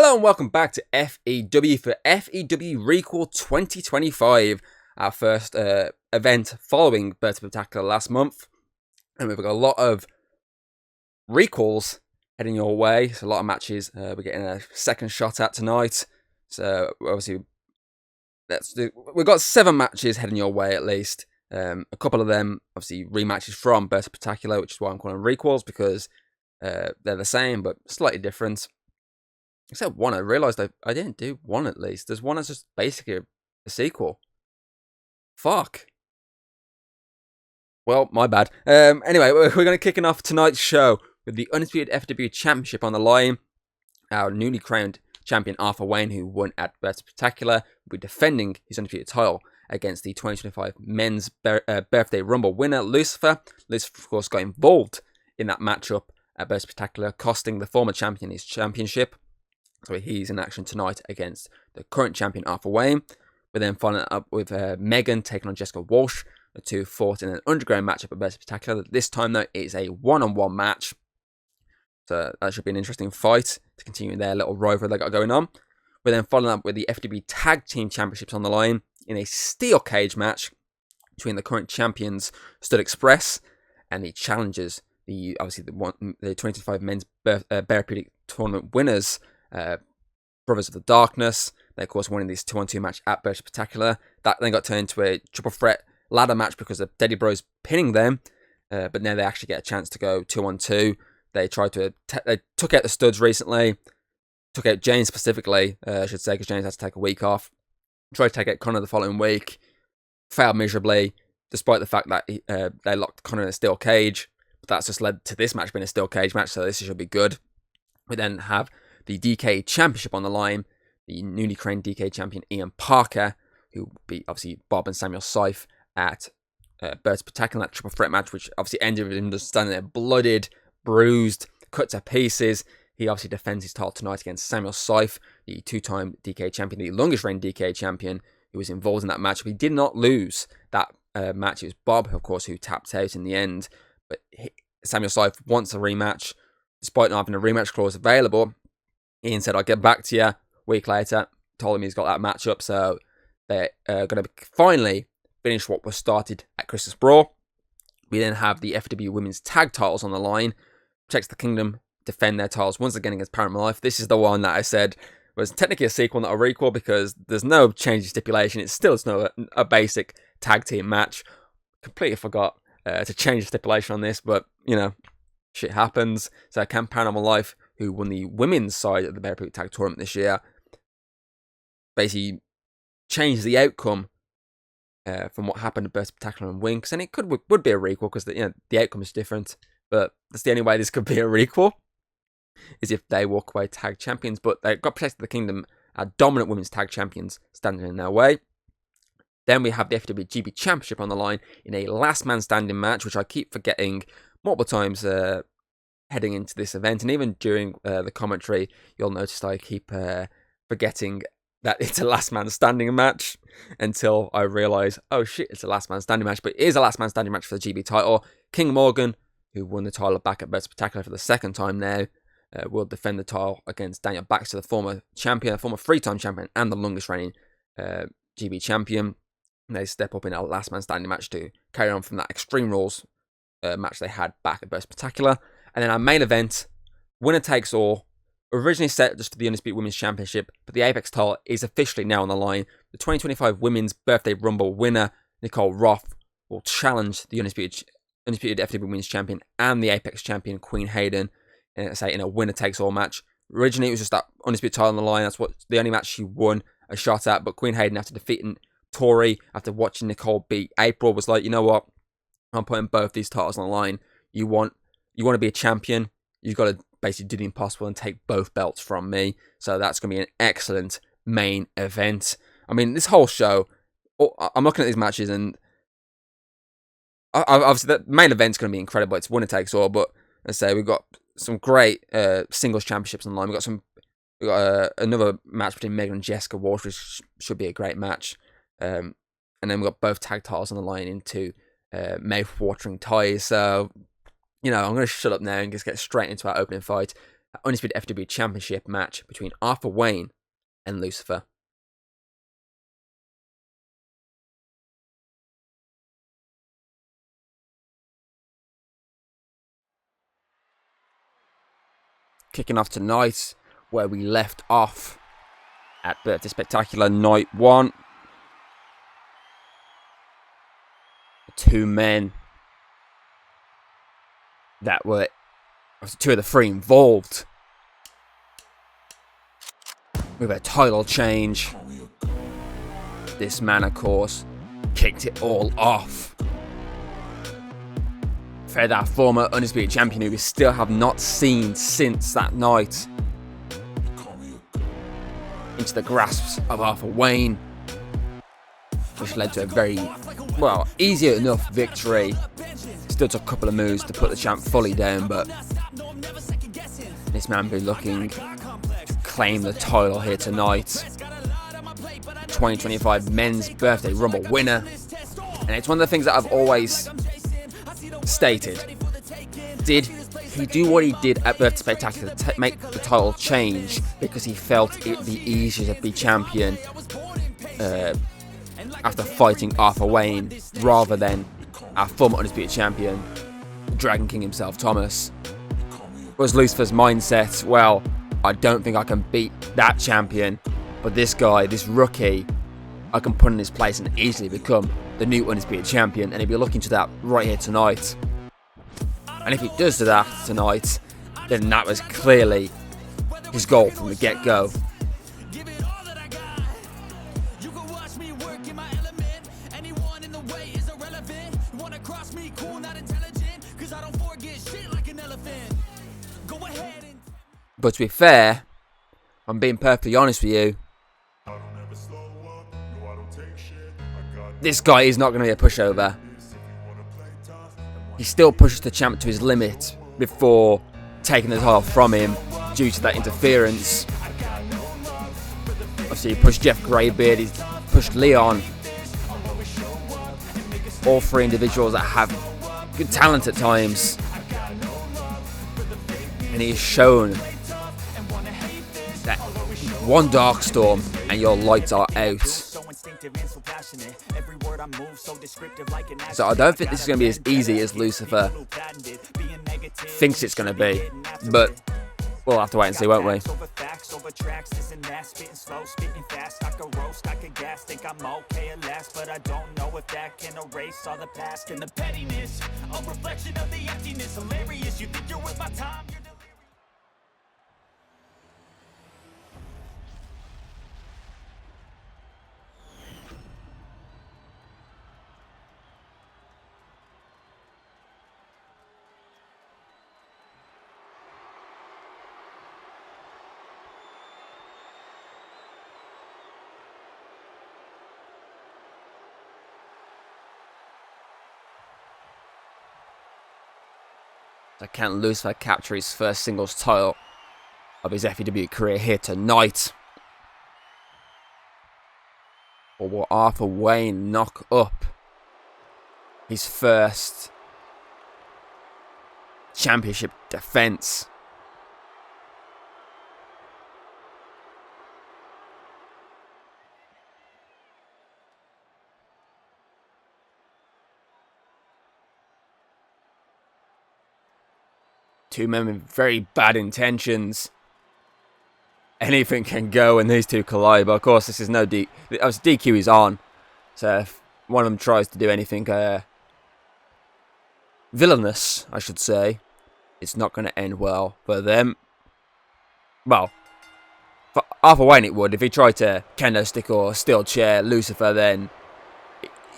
Hello and welcome back to FEW for FEW Requel 2025, our first event following Birds of Spectacular last month. And we've got a lot of recalls heading your way, so a lot of matches we're getting a second shot at tonight. So obviously, we've got 7 matches heading your way at least. A couple of them, obviously, rematches from Birds of Spectacular, which is why I'm calling them recalls, because they're the same but slightly different. Except one, I realised I didn't do one at least. There's one that's just basically a sequel. Fuck. Well, my bad. Anyway, we're going to kick off tonight's show with the Undisputed FEW Championship on the line. Our newly crowned champion Arthur Wayne, who won at Birds of Spectacular, will be defending his undisputed title against the 2025 Men's Birthday Rumble winner, Lucifer. Lucifer, of course, got involved in that matchup at Birds of Spectacular, costing the former champion his championship. So he's in action tonight against the current champion, Arthur Wayne. We're then following it up with Megan taking on Jessica Walsh. The two fought in an underground matchup at Birds of Spectacular. This time, though, it is a one-on-one match. So that should be an interesting fight to continue their little rivalry they got going on. We're then following up with the FEW Tag Team Championships on the line in a steel cage match between the current champions, Stud Express, and the challengers, the 2025 Men's Therapeutic Tournament winners, Brothers of the Darkness. They, of course, winning this 2-on-2 match at Birds of Spectacular. That then got turned into a triple threat ladder match because of Daddy Bros pinning them. But now they actually get a chance to go 2-on-2. They tried to they took out the Studs recently. Took out James specifically, I should say, because James had to take a week off. Tried to take out Connor the following week. Failed miserably, despite the fact that they locked Connor in a steel cage. But that's just led to this match being a steel cage match, so this should be good. We then have the DKE Championship on the line. The newly crowned DKE champion Ian Parker, who beat obviously Bob and Samuel Scythe at Birds of Spectacular, that triple threat match, which obviously ended with him just standing there blooded, bruised, cut to pieces. He obviously defends his title tonight against Samuel Scythe, the 2-time DKE champion, the longest reigning DKE champion, who was involved in that match. But he did not lose that match. It was Bob, of course, who tapped out in the end. But Samuel Scythe wants a rematch, despite not having a rematch clause available. Ian said, I'll get back to you a week later. Told him he's got that matchup. So they're going to finally finish what was started at Christmas Brawl. We then have the FEW Women's Tag titles on the line. Protects the Kingdom defend their titles once again against Paranormal Life. This is the one that I said was technically a sequel, not a recall, because there's no change in stipulation. It's still a basic tag team match. Completely forgot to change the stipulation on this, but, you know, shit happens. So can Paranormal Life, who won the women's side of the Therapeutic Tag Tournament this year, basically change the outcome from what happened at Birds of Spectacular and Winx, and it would be a recall because the outcome is different. But that's the only way this could be a recall, is if they walk away tag champions. But they've got Protect the Kingdom, our dominant women's tag champions, standing in their way. Then we have the FWGB Championship on the line in a last man standing match, which I keep forgetting multiple times heading into this event, and even during the commentary, you'll notice I keep forgetting that it's a last man standing match until I realise, oh shit, it's a last man standing match. But it is a last man standing match for the GB title. King Morgan, who won the title back at Birds of Spectacular for the second time now, will defend the title against Daniel Baxter, the former champion, the former 3-time champion, and the longest reigning GB champion. And they step up in a last man standing match to carry on from that Extreme Rules match they had back at Birds of Spectacular. And then our main event, winner takes all, originally set just for the Undisputed Women's Championship, but the Apex title is officially now on the line. The 2025 Women's Birthday Rumble winner, Nicole Roth, will challenge the Undisputed FEW Women's Champion and the Apex Champion, Queen Hayden, in a winner takes all match. Originally, it was just that Undisputed title on the line. That's what the only match she won a shot at. But Queen Hayden, after defeating Tori, after watching Nicole beat April, was like, you know what? I'm putting both these titles on the line. You want to be a champion, you've got to basically do the impossible and take both belts from me. So that's going to be an excellent main event. I mean, this whole show, I'm looking at these matches, and obviously the main event's going to be incredible. It's winner takes all, but as I say, we've got some great singles championships on the line. We've got another match between Megan and Jessica Walsh, which should be a great match. And then we've got both tag titles on the line into mouth-watering ties. So, you know, I'm going to shut up now and just get straight into our opening fight. Undisputed FEW Championship match between Arthur Wayne and Lucifer. Kicking off tonight where we left off at Birthday Spectacular Night 1. The two men that were two of the three involved with a title change. This man, of course, kicked it all off. For that former Undisputed Champion who we still have not seen since that night, into the grasps of Arthur Wayne, which led to a very, easier enough victory. Still took a couple of moves to put the champ fully down, but this man will be looking to claim the title here tonight. 2025 Men's Birthday Rumble winner. And it's one of the things that I've always stated. Did he do what he did at Birthday Spectacular to make the title change because he felt it would be easier to be champion after fighting Arthur Wayne rather than our former Undisputed Champion, Dragon King himself, Thomas? Was Lucifer's mindset, well, I don't think I can beat that champion, but this guy, this rookie, I can put in his place and easily become the new Undisputed Champion, and he'll be looking to that right here tonight. And if he does do that tonight, then that was clearly his goal from the get-go. But to be fair, I'm being perfectly honest with you, this guy is not going to be a pushover. He still pushes the champ to his limit before taking the title from him due to that interference. Obviously, he pushed Jeff Greybeard, he pushed Leon. All three individuals that have good talent at times. And he's shown that one dark storm and your lights are out. So I don't think this is going to be as easy as Lucifer thinks it's going to be, but we'll have to wait and see, won't we? So can Lucifer capture his first singles title of his FEW career here tonight? Or will Arthur Wayne knock up his first championship defense? Two men with very bad intentions. Anything can go when these two collide, but of course this is no DQ is on. So if one of them tries to do anything villainous, I should say, it's not going to end well for them. Well, for Arthur Wayne it would. If he tried to kendo stick or steel chair Lucifer, then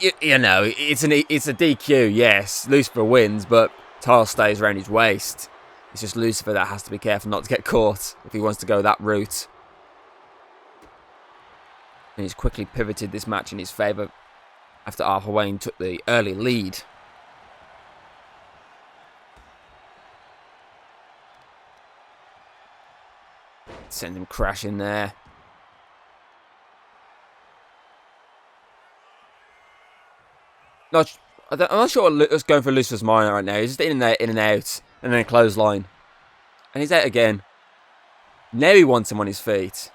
you know it's a DQ. Yes, Lucifer wins, but title stays around his waist. It's just Lucifer that has to be careful not to get caught if he wants to go that route. And he's quickly pivoted this match in his favour after Arthur Wayne took the early lead. Send him crashing there. I'm not sure what's going through Lucifer's mind right now. He's just in and out, and then a clothesline. And he's out again. Now he wants him on his feet.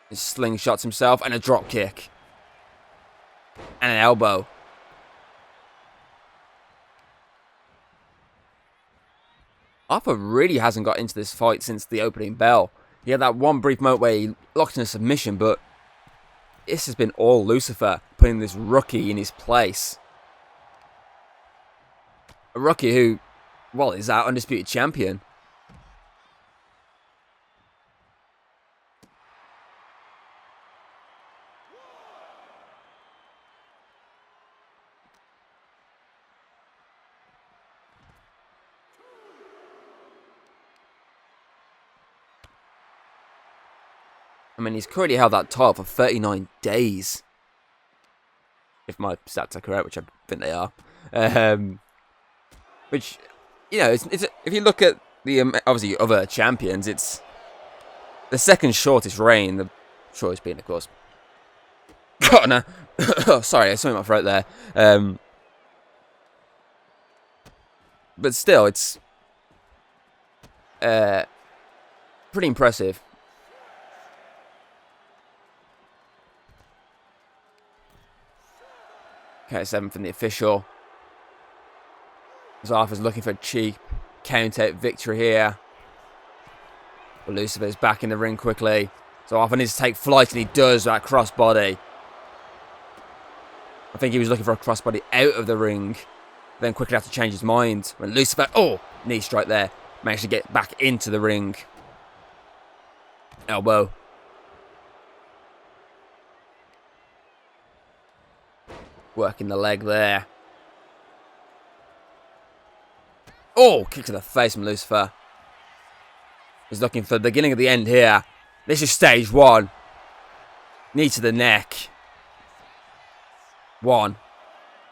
He slingshots himself and a drop kick. And an elbow. Arthur really hasn't got into this fight since the opening bell. He had that one brief moment where he locked in a submission, but this has been all Lucifer, putting this rookie in his place. A rookie who, well, is our undisputed champion. I mean, he's currently held that title for 39 days. If my stats are correct, which I think they are. Which, you know, if you look at the, obviously, other champions, it's the second shortest reign. The shortest being, of course, Connor. Oh, sorry, I something in my throat there. But still, it's pretty impressive. Okay, 7 from the official. So Arthur's looking for a cheap count-out victory here. Well, Lucifer's back in the ring quickly. So Arthur needs to take flight, and he does that crossbody. I think he was looking for a crossbody out of the ring. Then quickly had to change his mind. When Lucifer, knee strike there. Managed to get back into the ring. Elbow. Working the leg there. Oh, kick to the face from Lucifer. He's looking for the beginning of the end here. This is stage 1. Knee to the neck. 1,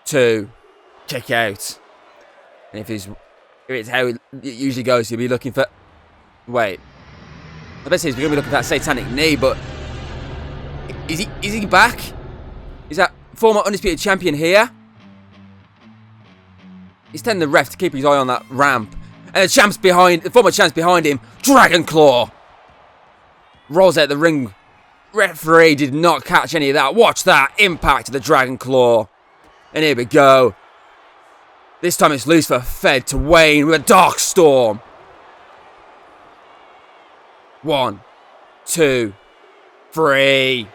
2, kick out. And if it's how it usually goes, he'll be looking for. Wait, I bet he's going to be looking for that satanic knee, but is he back? Is that former undisputed champion here? He's telling the ref to keep his eye on that ramp. And the former champ's behind him. Dragon Claw. Rolls out the ring. Referee did not catch any of that. Watch that. Impact of the Dragon Claw. And here we go. This time it's Lucifer fed to Wayne with a Dark Storm. 1, 2, 3.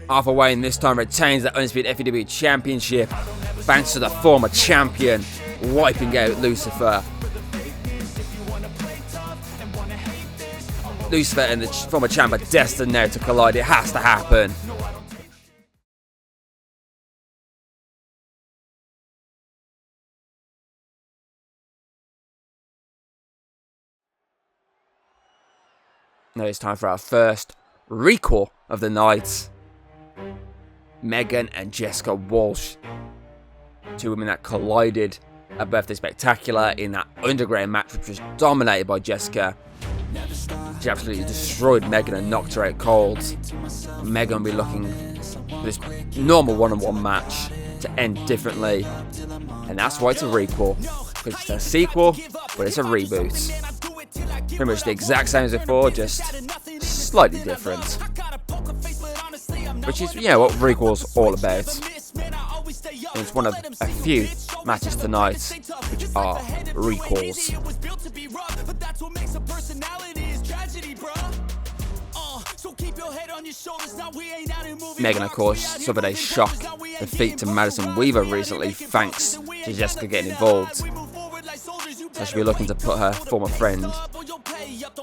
Arthur Wayne this time retains the Undisputed FEW Championship thanks to the former champion wiping out Lucifer. Lucifer and the former champ are destined now to collide. It has to happen. Now it's time for our first Requel of the night. Megan and Jessica Walsh. 2 women that collided at Birthday Spectacular in that underground match, which was dominated by Jessica. She absolutely destroyed Megan and knocked her out cold. Megan will be looking for this normal one-on-one match to end differently. And that's why it's a Requel. Because it's a sequel, but it's a reboot. Pretty much the exact same as before, just slightly different. Which is, you know, what Requel's all about. And it's one of a few matches tonight which are Requels. Megan, of course, suffered a shock defeat to Madison Weaver recently, thanks to Jessica getting involved. So she'll be looking to put her former friend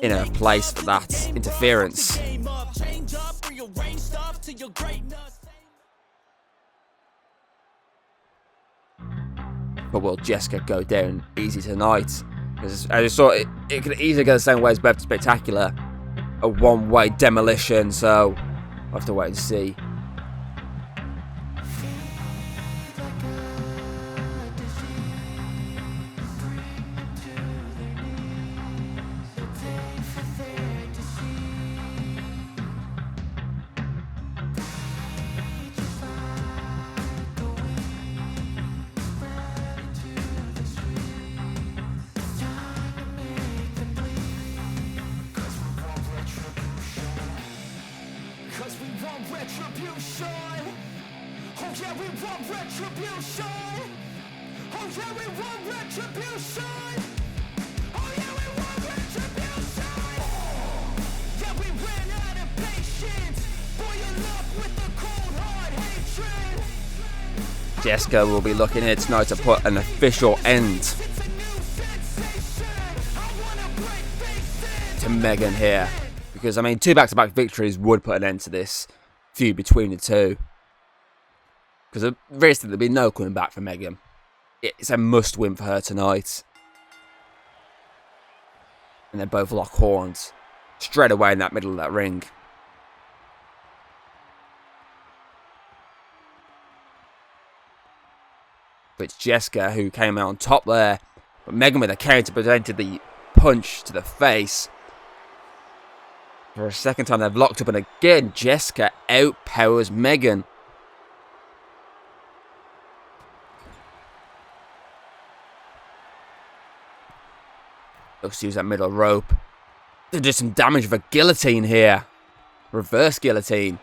in her place for that interference. But will Jessica go down easy tonight? Because as I saw, it could easily go the same way as Birthday Spectacular. A one-way demolition, so we'll have to wait and see. Jessica will be looking here tonight to put an official end to Megan here. Because, I mean, 2 back-to-back victories would put an end to this feud between the two. Because realistically, there'll be no coming back for Megan. It's a must-win for her tonight. And they both lock horns straight away in that middle of that ring. But it's Jessica who came out on top there. But Megan with a counter presented the punch to the face. For a second time they've locked up, and again Jessica outpowers Megan. Looks to use that middle rope. They do some damage with a guillotine here. Reverse guillotine.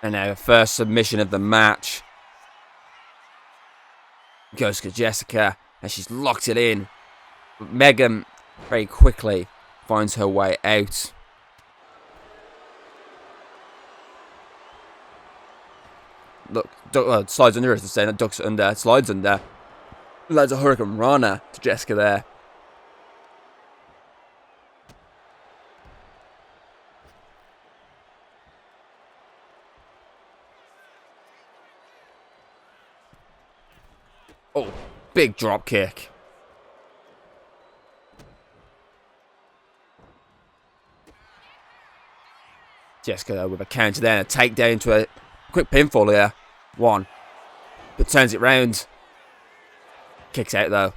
And now the first submission of the match goes to Jessica, and she's locked it in. But Megan very quickly finds her way out. Look, slides under, as they say, not ducks under, slides under. Loads of Hurricane Rana to Jessica there. Oh, big drop kick. Jessica though with a counter there and a takedown into a quick pinfall here. 1. But turns it round. Kicks out though.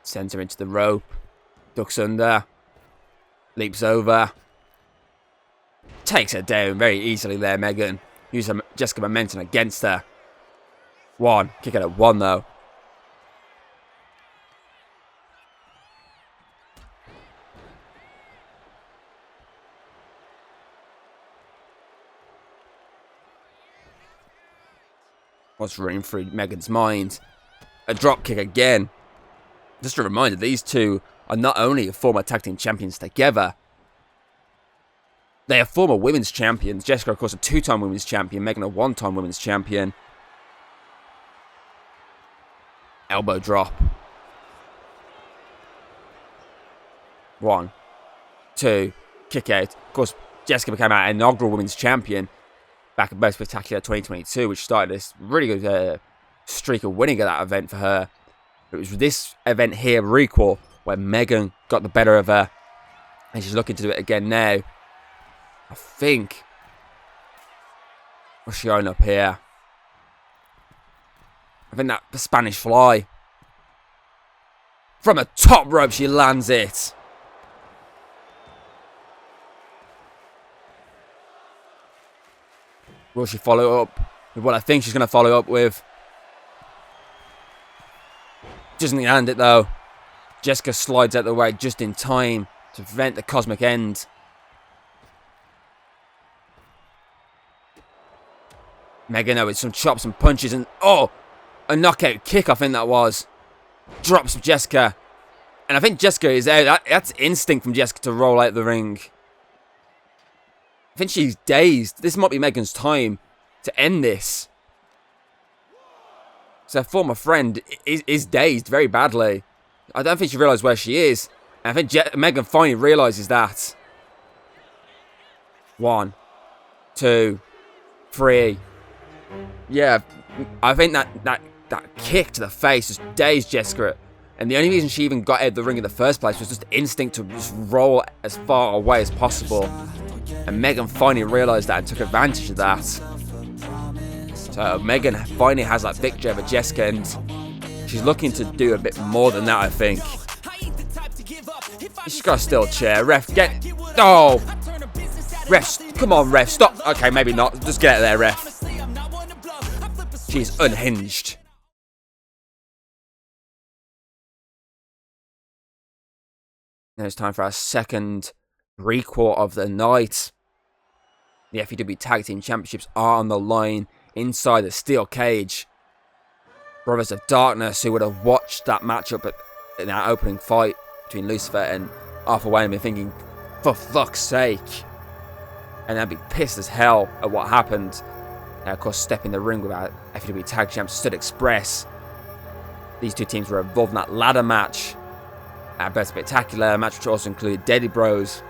Sends her into the rope. Ducks under. Leaps over. Takes her down very easily there, Megan. Uses Jessica momentum against her. 1. Kick out at 1 though. What's running through Megan's mind? A drop kick again. Just a reminder, these two are not only former tag team champions together, they are former women's champions. Jessica, of course, a 2-time women's champion. Megan, a 1-time women's champion. Elbow drop. 1, 2, kick out. Of course, Jessica became our inaugural women's champion back at Most Spectacular 2022, which started this really good streak of winning at that event for her. It was this event here, Requel, where Megan got the better of her, and she's looking to do it again now. I think. What's she on up here? I think that the Spanish fly. From a top rope, she lands it. Will she follow up with what I think she's going to follow up with? Doesn't land it though. Jessica slides out the way just in time to prevent the cosmic end. Megan though with some chops and punches and a knockout kick I think that was. Drops Jessica. And I think Jessica is out. That's instinct from Jessica to roll out the ring. I think she's dazed. This might be Megan's time to end this. So her former friend is dazed very badly. I don't think she realised where she is. And I think Megan finally realises that. 1, 2, 3. Yeah, I think that kick to the face just dazed Jessica. And the only reason she even got out of the ring in the first place was just instinct to just roll as far away as possible. And Megan finally realised that and took advantage of that. So Megan finally has that victory over Jessica, and she's looking to do a bit more than that, I think. She's got a steel chair. Ref, get... Oh! Ref, come on, ref, stop. Okay, maybe not. Just get out of there, ref. She's unhinged. Now it's time for our second Requel of the night. The FEW Tag Team Championships are on the line inside the steel cage. Brothers of Darkness, who would have watched that matchup in that opening fight between Lucifer and Arthur Wayne, been thinking, for fuck's sake. And they'd be pissed as hell at what happened. And of course, step in the ring with our FEW Tag Champs, Stud Express. These two teams were involved in that ladder match. At Best Spectacular, a match which also included Deadly Bros.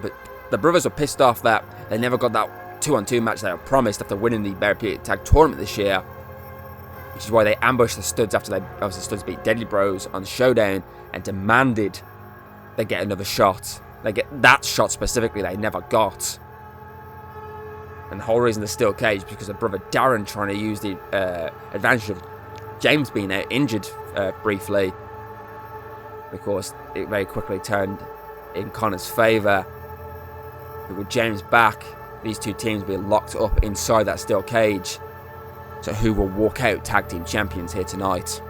But the brothers were pissed off that they never got that 2-on-2 match they were promised after winning the Therapeutic Tag Tournament this year. Which is why they ambushed the Studs after the Studs beat Deadly Bros on Showdown and demanded they get another shot. They get that shot specifically they never got. And the whole reason they're still caged because of brother Darren trying to use the advantage of James being injured briefly. Of course, it very quickly turned in Connor's favour. But with James back, these two teams will be locked up inside that steel cage. So who will walk out tag team champions here tonight?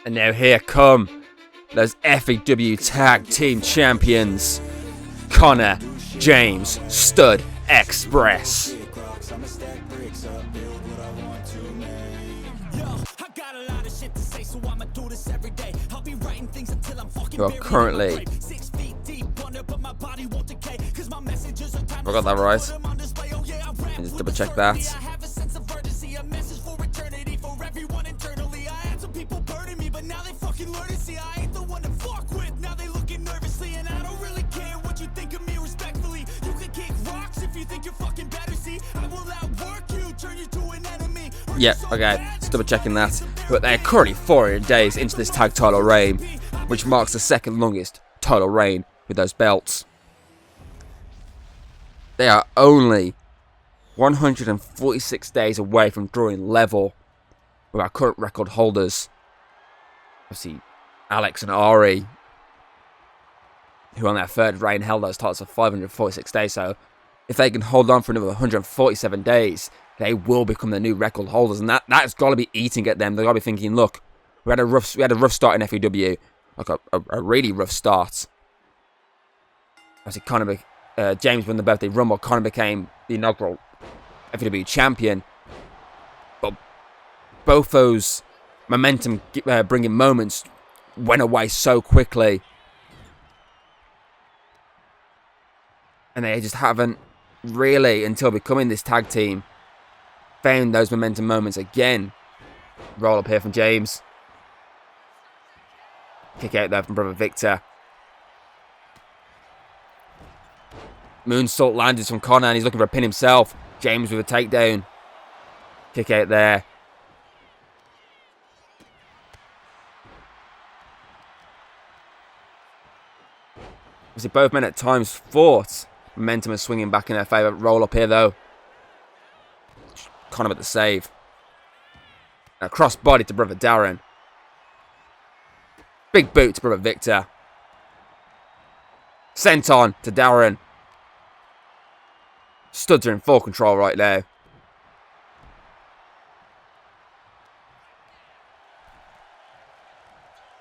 And now here come those FEW Tag Team Champions, Connor, James, Stud Express. Who are currently... I got that right. Just double check that. Yeah, okay, just double checking that. But they're currently 400 days into this tag title reign, which marks the second longest title reign with those belts. They are only 146 days away from drawing level with our current record holders. Obviously, Alex and Ari, who on their third reign held those titles for 546 days. So if they can hold on for another 147 days, they will become the new record holders, and that's got to be eating at them. They've got to be thinking, look, we had a rough start in FEW, like a really rough start. Obviously, James won the birthday rumble. Connor became the inaugural FEW champion, but both those momentum bringing moments went away so quickly, and they just haven't really, until becoming this tag team, found those momentum moments again. Roll up here from James. Kick out there from brother Victor. Moonsault landed from Connor and he's looking for a pin himself. James with a takedown. Kick out there. Obviously both men at times fought. Momentum is swinging back in their favour. Roll up here though. Connor with the save. A cross body to brother Darren. Big boot to brother Victor. Sent on to Darren. Studs are in full control right now.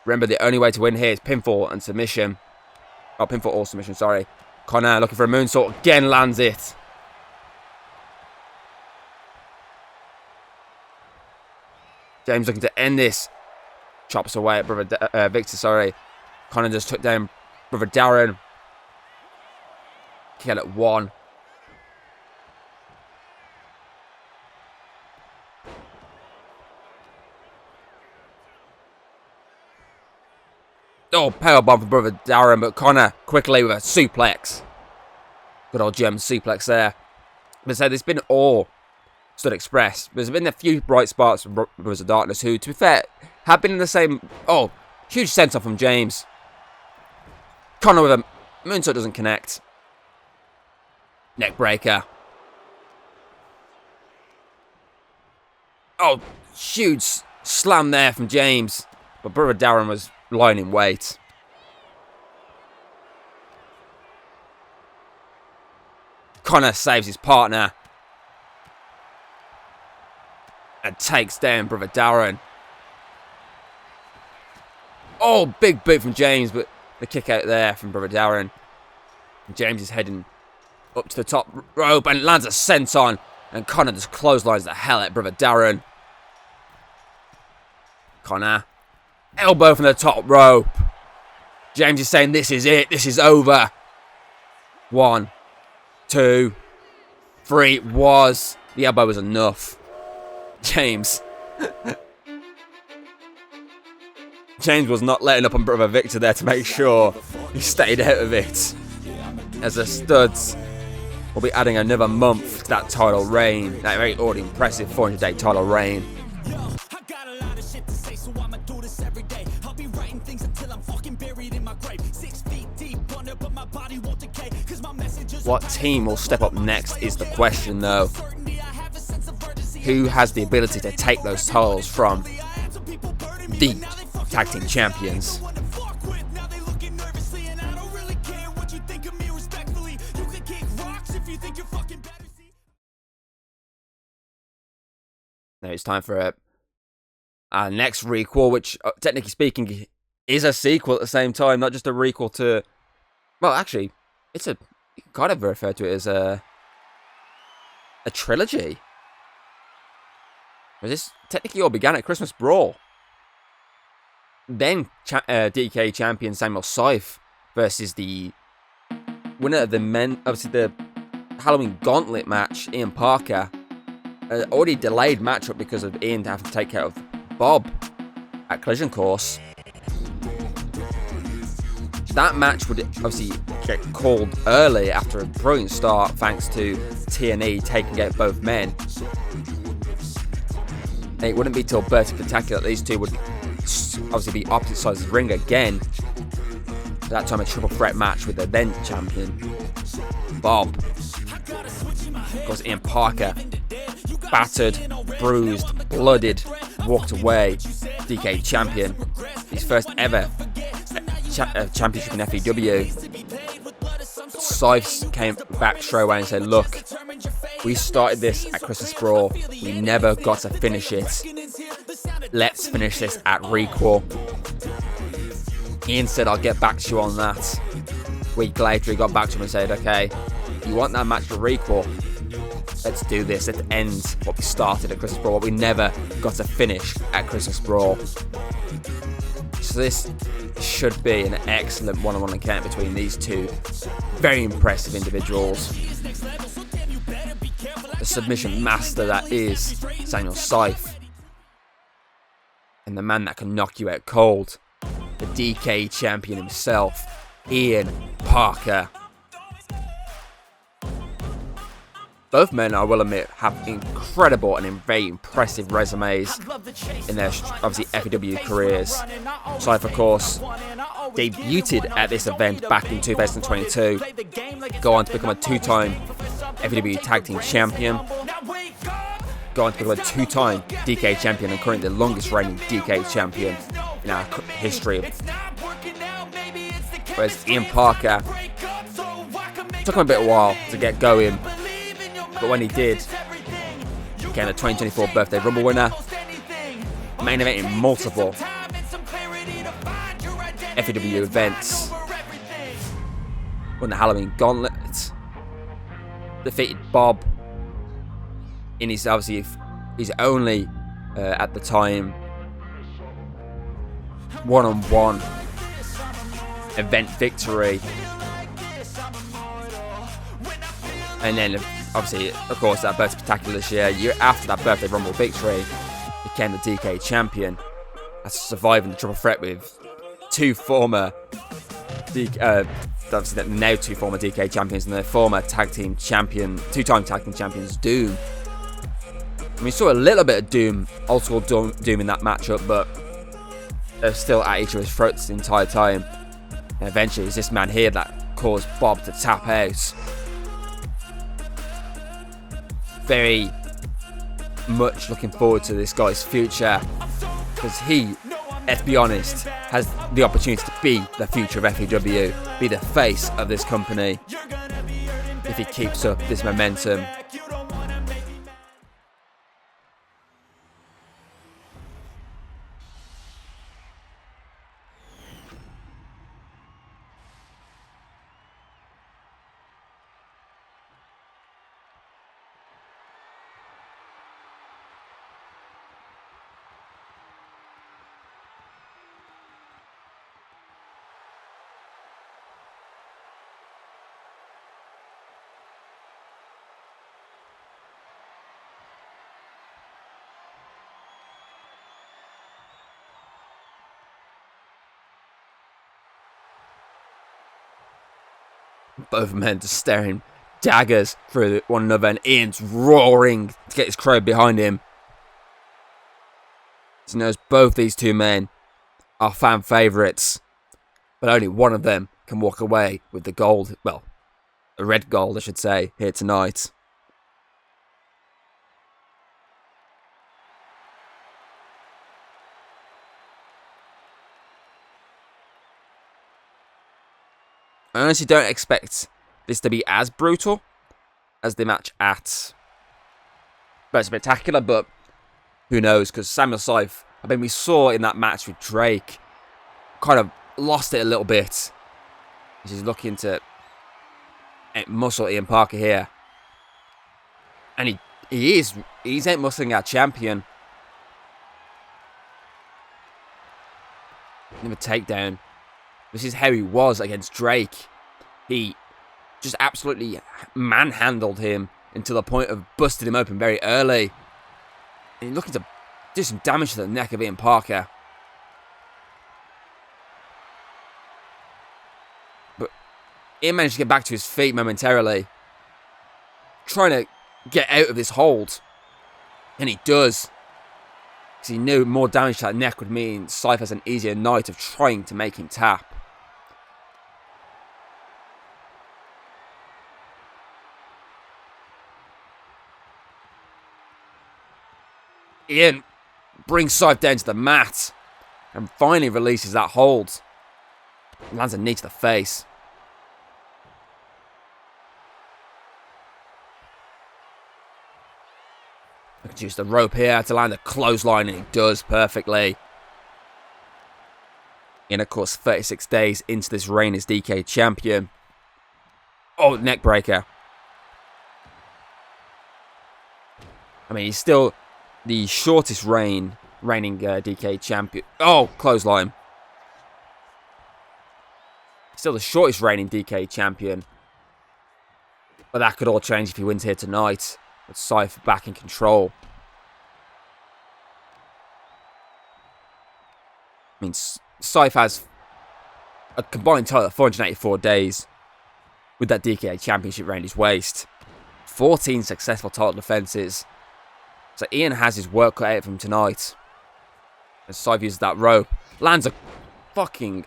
Remember, the only way to win here is pinfall and submission. Oh, pinfall or submission, sorry. Connor looking for a moonsault. Again lands it. James looking to end this. Chops away at brother Victor, sorry. Connor just took down brother Darren. Kill at one. Oh, powerbomb for brother Darren, but Connor quickly with a suplex. Good old German suplex there. But so there's been all Stud Express. There's been a few bright spots from Brothers of Darkness who, to be fair, have been in the same... Oh, huge send-off from James. Connor with a moonsault doesn't connect. Neckbreaker. Oh, huge slam there from James. But Brother Darren was lying in wait. Connor saves his partner. And takes down Brother Darren. Oh, big boot from James, but the kick out there from Brother Darren. James is heading up to the top rope and lands a senton. And Connor just clotheslines the hell at Brother Darren. Connor. Elbow from the top rope. James is saying, this is it. This is over. 1, 2, 3. It was. The elbow was enough. James. James was not letting up on Brother Victor there to make sure he stayed out of it. As the Studs will be adding another month to that title reign. That very already impressive 400-day title reign. What team will step up next is the question, though. Who has the ability to take those titles from the tag team champions? Now it's time for our next requel, which, technically speaking, is a sequel at the same time, not just a requel to... Well, actually, it's a... You can kind of refer to it as a trilogy. This technically all began at Christmas Brawl. Then DKE champion Samuel Scythe versus the winner of the men, obviously the Halloween Gauntlet match, Ian Parker. Already delayed matchup because of Ian having to take care of Bob at Collision Course. That match would obviously get called early after a brilliant start thanks to T&E taking out both men. And it wouldn't be till Bertie Spectacular that these two would obviously be opposite sides of the ring again. That time a triple threat match with the then champion, Bob. Of course, Ian Parker, battered, bruised, blooded, walked away. DKE champion. His first ever championship in FEW. Scythe came back straight away and said, look, we started this at Christmas Brawl. We never got to finish it. Let's finish this at Requel. Ian said, I'll get back to you on that. A week later, he got back to him and said, okay, you want that match for Requel? Let's do this. Let's end what we started at Christmas Brawl, what we never got to finish at Christmas Brawl. So this should be an excellent one-on-one encounter between these two very impressive individuals. The submission master that is Samuel Scythe, and the man that can knock you out cold, the DKE champion himself, Ian Parker. Both men, I will admit, have incredible and very impressive resumes in their, obviously, FEW careers. Scythe, of course, debuted at this event back in 2022, go on to become a two-time FEW Tag Team Champion, go on to become a two-time DKE Champion and currently the longest reigning DKE Champion in our history. Whereas Ian Parker took him a bit of a while to get going, but when he did, he became the 2024 Birthday Rumble winner, main event in multiple FEW events, won the Halloween Gauntlet, defeated Bob in his, obviously, his only, at the time, one-on-one event victory. And then, obviously, of course, that Birthday Spectacular this year after that Birthday Rumble victory, became the DKE champion after surviving the triple threat with two former, obviously now two former DKE champions and their former tag team champion, two-time tag team champions, Doom. I mean, we saw a little bit of Doom, old school Doom in that matchup, but they're still at each other's throats the entire time. And eventually, it's this man here that caused Bob to tap out. Very much looking forward to this guy's future, because he, let's be honest, has the opportunity to be the future of FEW, be the face of this company if he keeps up this momentum. Both men just staring daggers through one another, and Ian's roaring to get his crowd behind him. He knows both these two men are fan favourites, but only one of them can walk away with the gold, well, the red gold I should say, here tonight. I honestly don't expect this to be as brutal as the match at Spectacular, but who knows, because Samuel Scythe, I mean, we saw in that match with Drake, kind of lost it a little bit. He's looking to muscle Ian Parker here. And he's ain't muscling our champion. Another takedown. This is how he was against Drake. He just absolutely manhandled him until the point of busting him open very early. And he's looking to do some damage to the neck of Ian Parker. But Ian managed to get back to his feet momentarily, trying to get out of this hold. And he does. Because he knew more damage to that neck would mean Scythe has an easier night of trying to make him tap. Ian brings Scythe down to the mat and finally releases that hold. Lands a knee to the face. I could use the rope here to land a clothesline, and he does perfectly. In, of course, 36 days into this reign as DKE champion. Oh, neck breaker. I mean, he's still the shortest reigning DKE champion. Oh, clothesline. Still the shortest reigning DKE champion. But that could all change if he wins here tonight. With Scythe back in control. I mean, Scythe has a combined total of 484 days with that DKE championship around his waist. 14 successful title defences. So Ian has his work cut out for him tonight. As Scythe uses that rope. Lands a fucking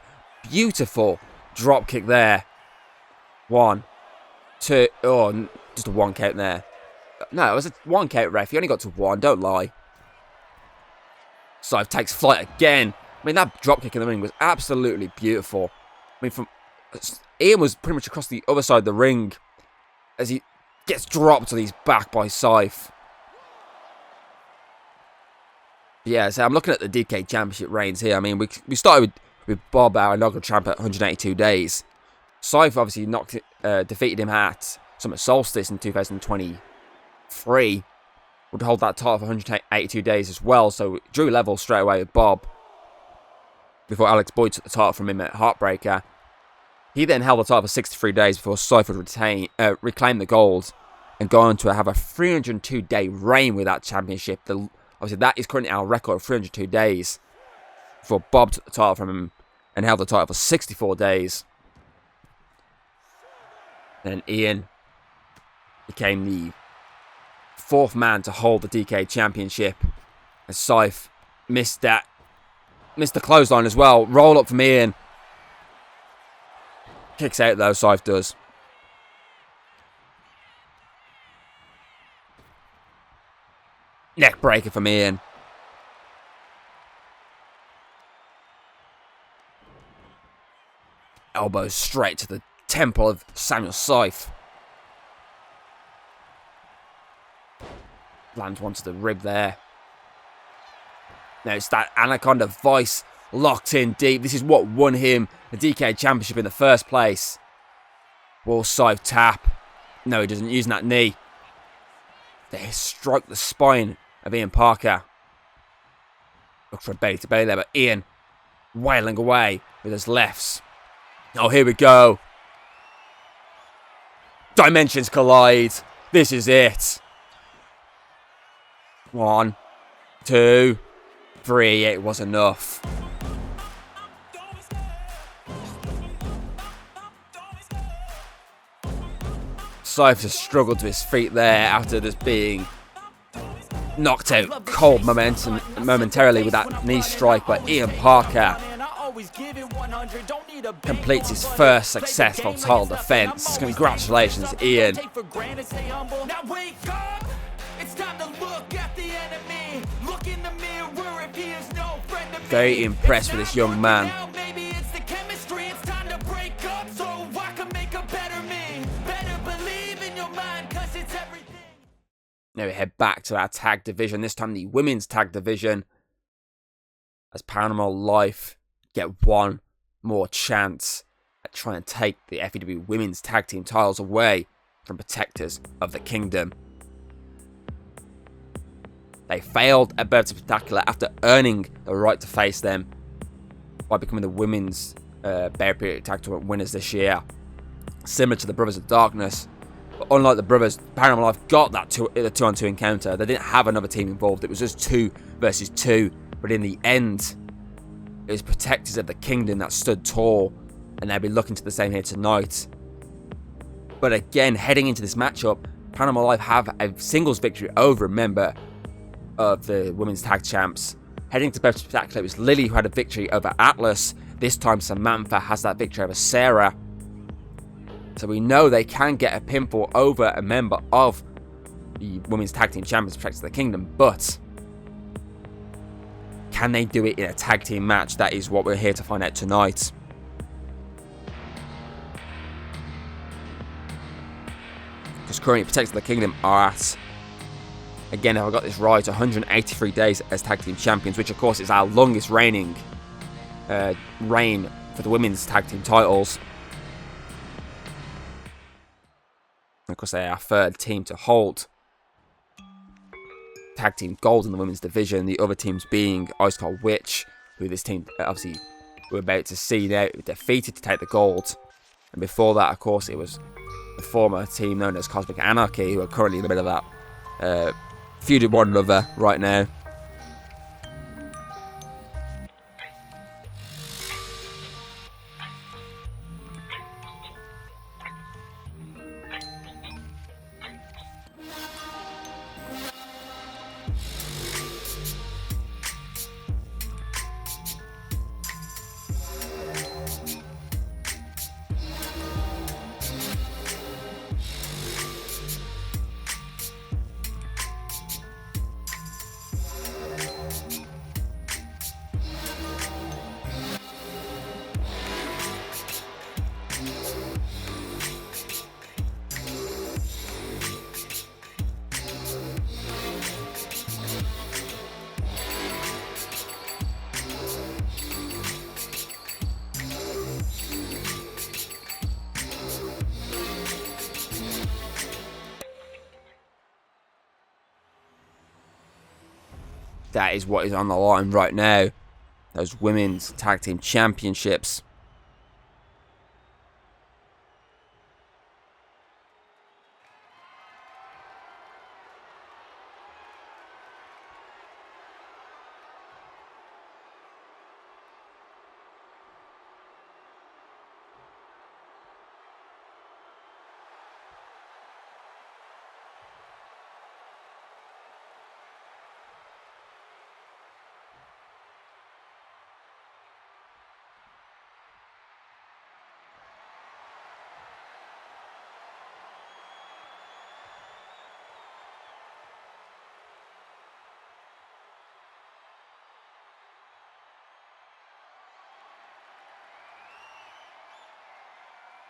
beautiful drop kick there. 1, 2. Oh, just a 1 count there. No, it was a 1 count, ref. He only got to 1. Don't lie. Scythe takes flight again. I mean, that drop kick in the ring was absolutely beautiful. I mean, Ian was pretty much across the other side of the ring as he gets dropped on his back by Scythe. Yeah, so I'm looking at the DKE Championship reigns here. I mean, we started with Bob, our inaugural champ, at 182 days. Scythe obviously defeated him at Summer Solstice in 2023. Would hold that title for 182 days as well, so drew level straight away with Bob before Alex Boyd took the title from him at Heartbreaker. He then held the title for 63 days before Scythe would reclaim the gold and go on to have a 302-day reign with that championship. Obviously, that is currently our record of 302 days before Bob took the title from him and held the title for 64 days. Then Ian became the fourth man to hold the DKE Championship. And Scythe missed the clothesline as well. Roll up from Ian. Kicks out though, Scythe does. Neck breaker from Ian. Elbows straight to the temple of Samuel Scythe. Lands one to the rib there. Now it's that Anaconda Vice locked in deep. This is what won him the DKE Championship in the first place. Will Scythe tap? No, he doesn't. Using that knee. They strike the spine of Ian Parker. Look for a belly to belly there, but Ian wailing away with his lefts. Oh, here we go. Dimensions collide. This is it. 1, 2, 3. It was enough. Scythe has struggled to his feet there after just being knocked out cold momentarily with that knee strike by Ian Parker. Completes his first successful title defense. Congratulations, Ian. Very impressed with this young man. Now we head back to our tag division, this time the women's tag division, as Paranormal Life get one more chance at trying to take the FEW women's tag team titles away from Protectors of the Kingdom. They failed at Birth Spectacular after earning the right to face them by becoming the women's Bear Period Tag Tournament winners this year. Similar to the Brothers of Darkness, but unlike the Brothers, Paranormal Life got that 2-on-2 encounter. They didn't have another team involved. It was just 2 versus 2. But in the end, it was Protectors of the Kingdom that stood tall, and they'll be looking to the same here tonight. But again, heading into this matchup, Paranormal Life have a singles victory over a member of the women's tag champs. Heading to Birth Spectacular, it was Lily who had a victory over Atlas. This time Samantha has that victory over Sarah. So we know they can get a pinfall over a member of the women's tag team champions, Protectors of the Kingdom, but can they do it in a tag team match? That is what we're here to find out tonight. Because currently Protectors of the Kingdom are at, again, if I got this right, 183 days as tag team champions, which of course is our longest reign for the women's tag team titles. Of course, they are our third team to hold tag team gold in the women's division. The other teams being Ice Cold Witch, who this team obviously we're about to see now defeated to take the gold. And before that, of course, it was the former team known as Cosmic Anarchy, who are currently in the middle of that feud with one another right now. That is what is on the line right now. Those women's tag team championships.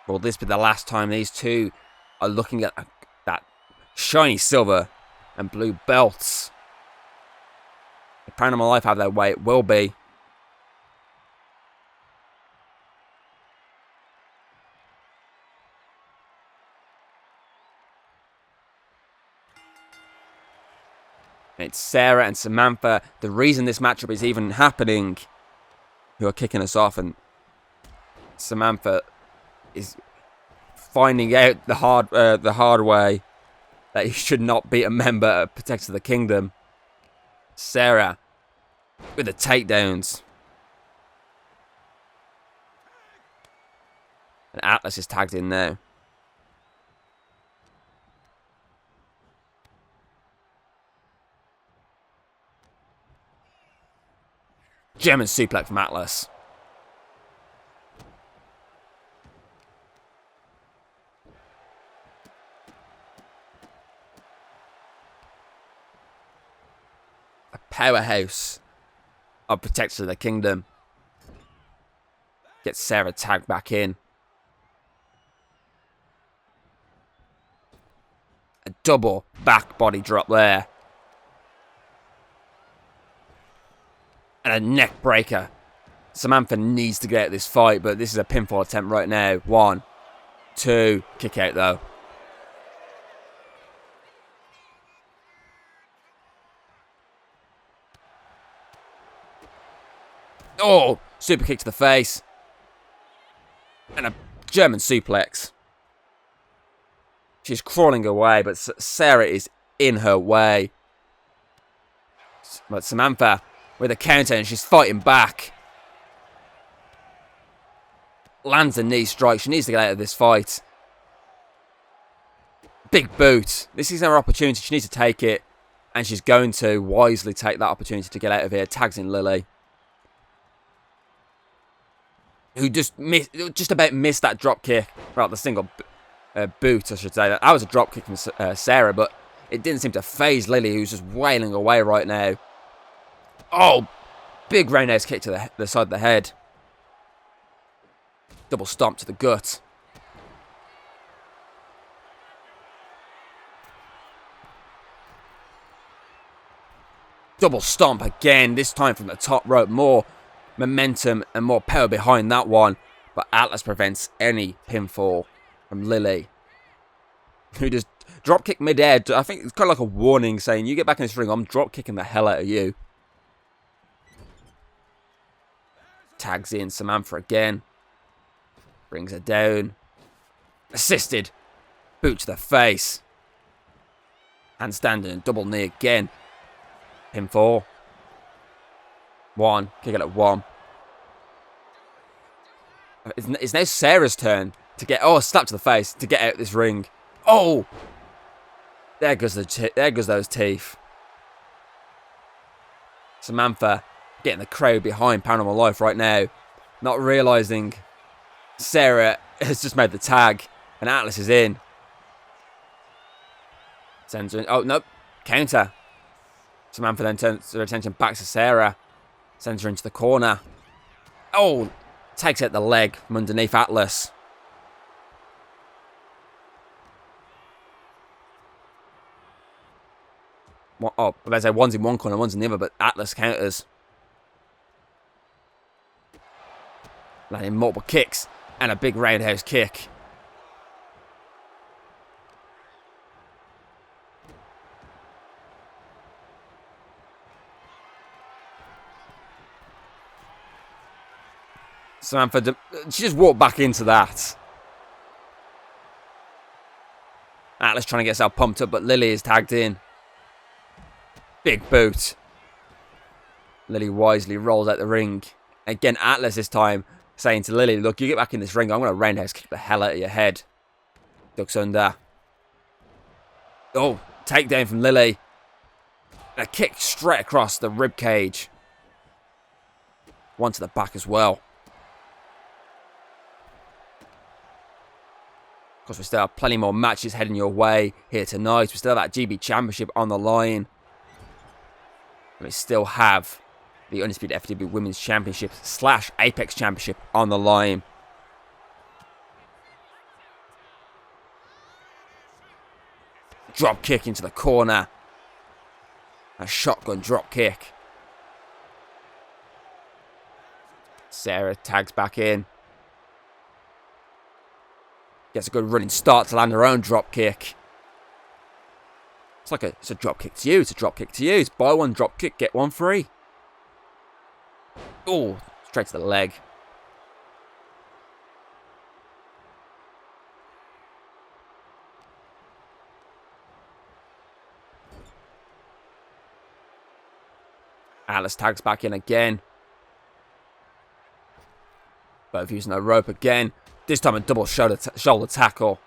Will this be the last time these two are looking at that shiny silver and blue belts? If Paranormal Life have their way, it will be. It's Sarah and Samantha, the reason this matchup is even happening, who are kicking us off, and Samantha is finding out the hard way that he should not be a member of Protectors of the Kingdom. Sarah with the takedowns. And Atlas is tagged in now. German suplex from Atlas. A powerhouse of Protectors of the Kingdom. Gets Sarah tagged back in. A double back body drop there. And a neck breaker. Samantha needs to get out of this fight, but this is a pinfall attempt right now. 1, 2, kick out though. Oh, super kick to the face. And a German suplex. She's crawling away, but Sarah is in her way. But Samantha with a counter, and she's fighting back. Lands a knee strike. She needs to get out of this fight. Big boot. This is her opportunity. She needs to take it. And she's going to wisely take that opportunity to get out of here. Tags in Lily. Who just about missed that drop kick. Well, the single boot, I should say. That was a drop kick from Sarah, but it didn't seem to faze Lily, who's just wailing away right now. Oh, big roundhouse kick to the side of the head. Double stomp to the gut. Double stomp again, this time from the top rope. More momentum and more power behind that one. But Atlas prevents any pinfall from Lily, who just drop kick mid-air. I think it's kind of like a warning saying, you get back in this ring, I'm drop kicking the hell out of you. Tags in Samantha again. Brings her down. Assisted. Boot to the face. Handstand and double knee again. Pinfall. 1. Kick it at 1. It's now Sarah's turn to get... Oh, a slap to the face to get out this ring. Oh! There goes those teeth. Samantha getting the crowd behind Paranormal Life right now. Not realising Sarah has just made the tag. And Atlas is in. Sends her in. Oh, nope. Counter. Samantha then turns her attention back to Sarah. Sends her into the corner. Oh! Takes out the leg from underneath Atlas. Oh, let's say one's in one corner, one's in the other, but Atlas counters. Landing multiple kicks and a big roundhouse kick. Samantha, she just walked back into that. Atlas trying to get herself pumped up, but Lily is tagged in. Big boot. Lily wisely rolls out the ring. Again, Atlas this time saying to Lily, look, you get back in this ring, I'm going to roundhouse kick the hell out of your head. Ducks under. Oh, takedown from Lily. A kick straight across the rib cage. One to the back as well. Of course, we still have plenty more matches heading your way here tonight. We still have that GB Championship on the line. And we still have the Undisputed FEW Women's Championship / Apex Championship on the line. Drop kick into the corner. A shotgun drop kick. Sarah tags back in. Gets a good running start to land her own drop kick. It's a drop kick to you. It's a drop kick to you. It's buy one drop kick, get one free. Oh, straight to the leg. Alice tags back in again. Both using a rope again. This time a double shoulder tackle.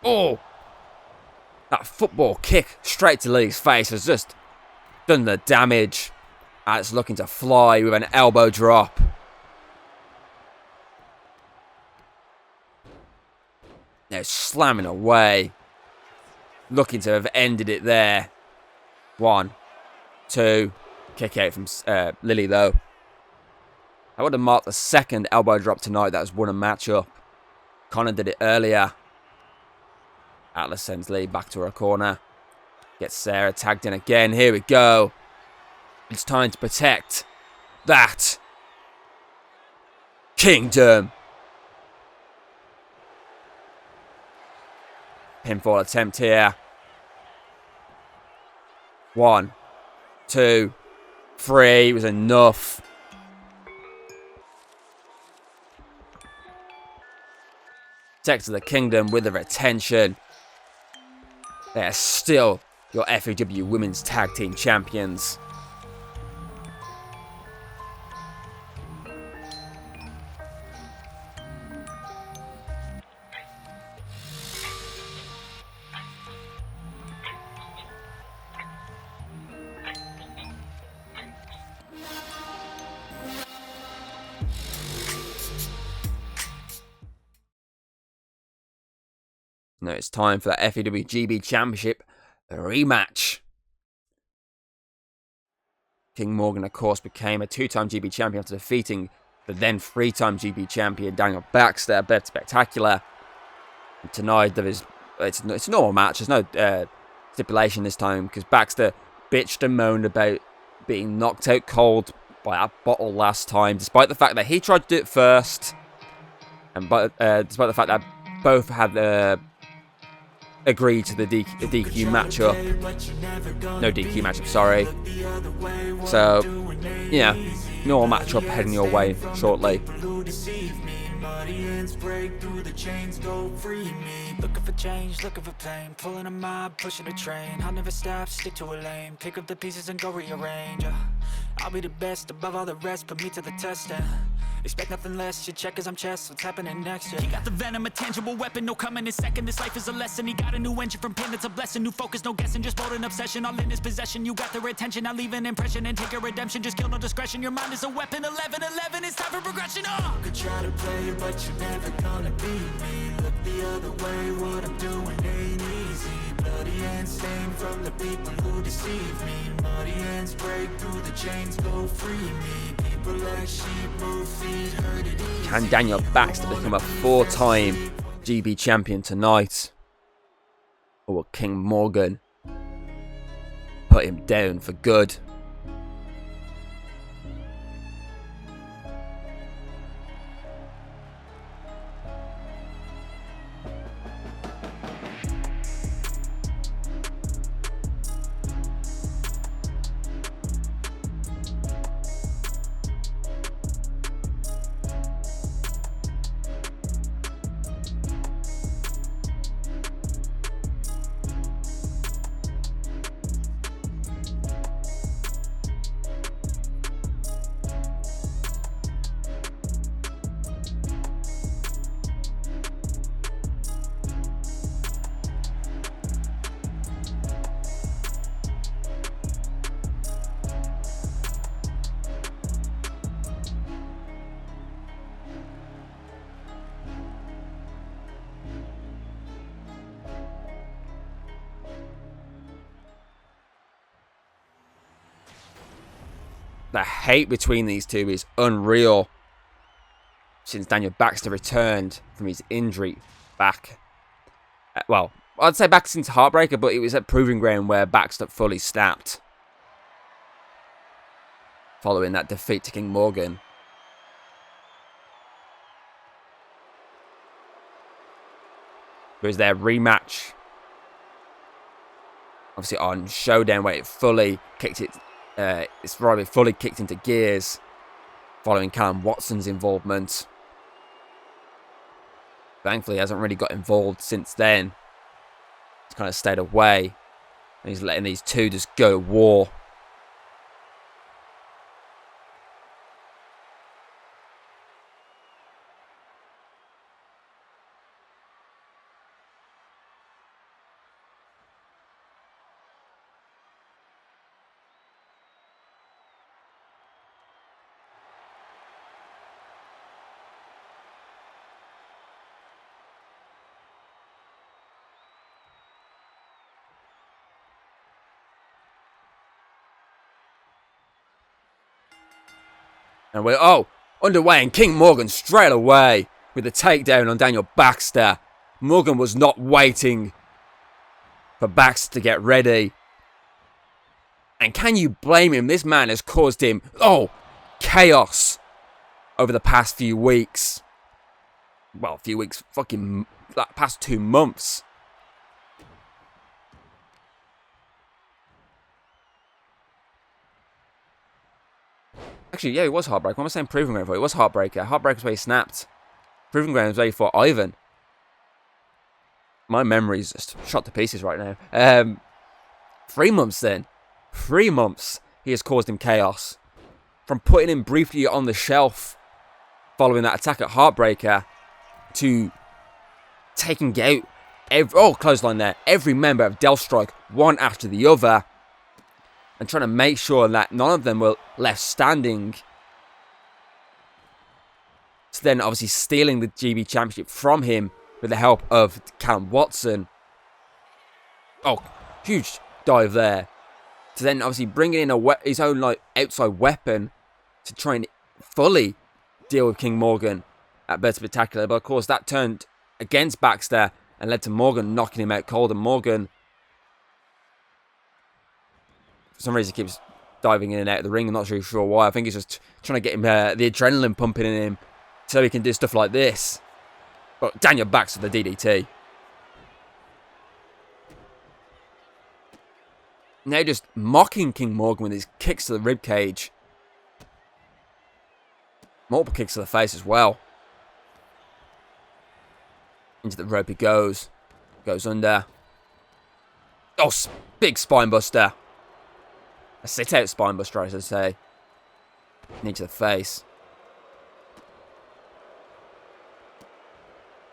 Oh! That football kick straight to Lily's face has just done the damage. Alice looking to fly with an elbow drop. Now slamming away. Looking to have ended it there. 1, 2. Kick out from Lily though. I would have marked the second elbow drop tonight that has won a matchup. Connor did it earlier. Atlas sends Lee back to her corner. Gets Sarah tagged in again. Here we go. It's time to protect that kingdom. Pinfall attempt here. 1, 2, 3 was enough. Protect the kingdom with their attention. They are still your FEW Women's Tag Team Champions. Now it's time for that FEW GB Championship rematch. King Morgan, of course, became a 2-time GB champion after defeating the then 3-time GB champion Daniel Baxter. But spectacular. And tonight it's a normal match. There's no stipulation this time because Baxter bitched and moaned about being knocked out cold by that bottle last time, despite the fact that he tried to do it first, and despite the fact that both had agreed to the DQ matchup. No DQ matchup, sorry. So, yeah, normal matchup heading your way shortly. Looking for change, looking for pain, pulling a mob, pushing a train. I'll never stop, stick to a lane, pick up the pieces and go rearrange. I'll be the best above all the rest, put me to the test and expect nothing less. You check as I'm chess, what's happening next? Yeah. You got the venom, a tangible weapon, no coming in second. This life is a lesson. He got a new engine from pain, it's a blessing. New focus, no guessing, just bold and obsession. All in his possession, you got their attention. I leave an impression and take a redemption. Just kill no discretion. Your mind is a weapon. 11-11, it's time for progression. You could try to play, but you're never gonna beat me. Look the other way, what I'm doing ain't easy. Bloody hands stained from the people who deceive me. Muddy hands break through the chains, go free me. People like sheep move feet, hurt it easy. Can Daniel Baxter become a 4-time GB champion tonight? Or will King Morgan put him down for good? The hate between these two is unreal. since Daniel Baxter returned from his injury back. Well, I'd say back since Heartbreaker, but it was at Proving Ground where Baxter fully snapped. Following that defeat to King Morgan. It was their rematch. Obviously on Showdown where it fully kicked it's rivalry fully kicked into gears following Callum Watson's involvement. Thankfully, he hasn't really got involved since then. He's kind of stayed away. And he's letting these two just go to war. And we're, underway, and King Morgan straight away with the takedown on Daniel Baxter. Morgan was not waiting for Baxter to get ready. And can you blame him? This man has caused him, chaos over the past few weeks. Well, past 2 months. Actually, yeah, it was Heartbreaker. What am I saying Proving Ground for? It was Heartbreaker. Heartbreaker's where he snapped. Proving Ground was where he fought Ivan. My memory's just shot to pieces right now. 3 months then. 3 months he has caused him chaos. From putting him briefly on the shelf following that attack at Heartbreaker to taking out clothesline there. Every member of Delph Strike, one after the other. And trying to make sure that none of them were left standing. So then obviously stealing the GB Championship from him with the help of Callum Watson. Huge dive there. To then obviously bringing in his own outside weapon to try and fully deal with King Morgan at Best Spectacular. But of course that turned against Baxter and led to Morgan knocking him out cold. And Morgan, for some reason, keeps diving in and out of the ring. I'm not really sure why. I think he's just trying to get him the adrenaline pumping in him so he can do stuff like this. But Daniel Baxter, the DDT. Now just mocking King Morgan with his kicks to the ribcage. Multiple kicks to the face as well. Into the rope he goes. Goes under. Big spine buster. A sit-out spine buster, I should say. Into the face.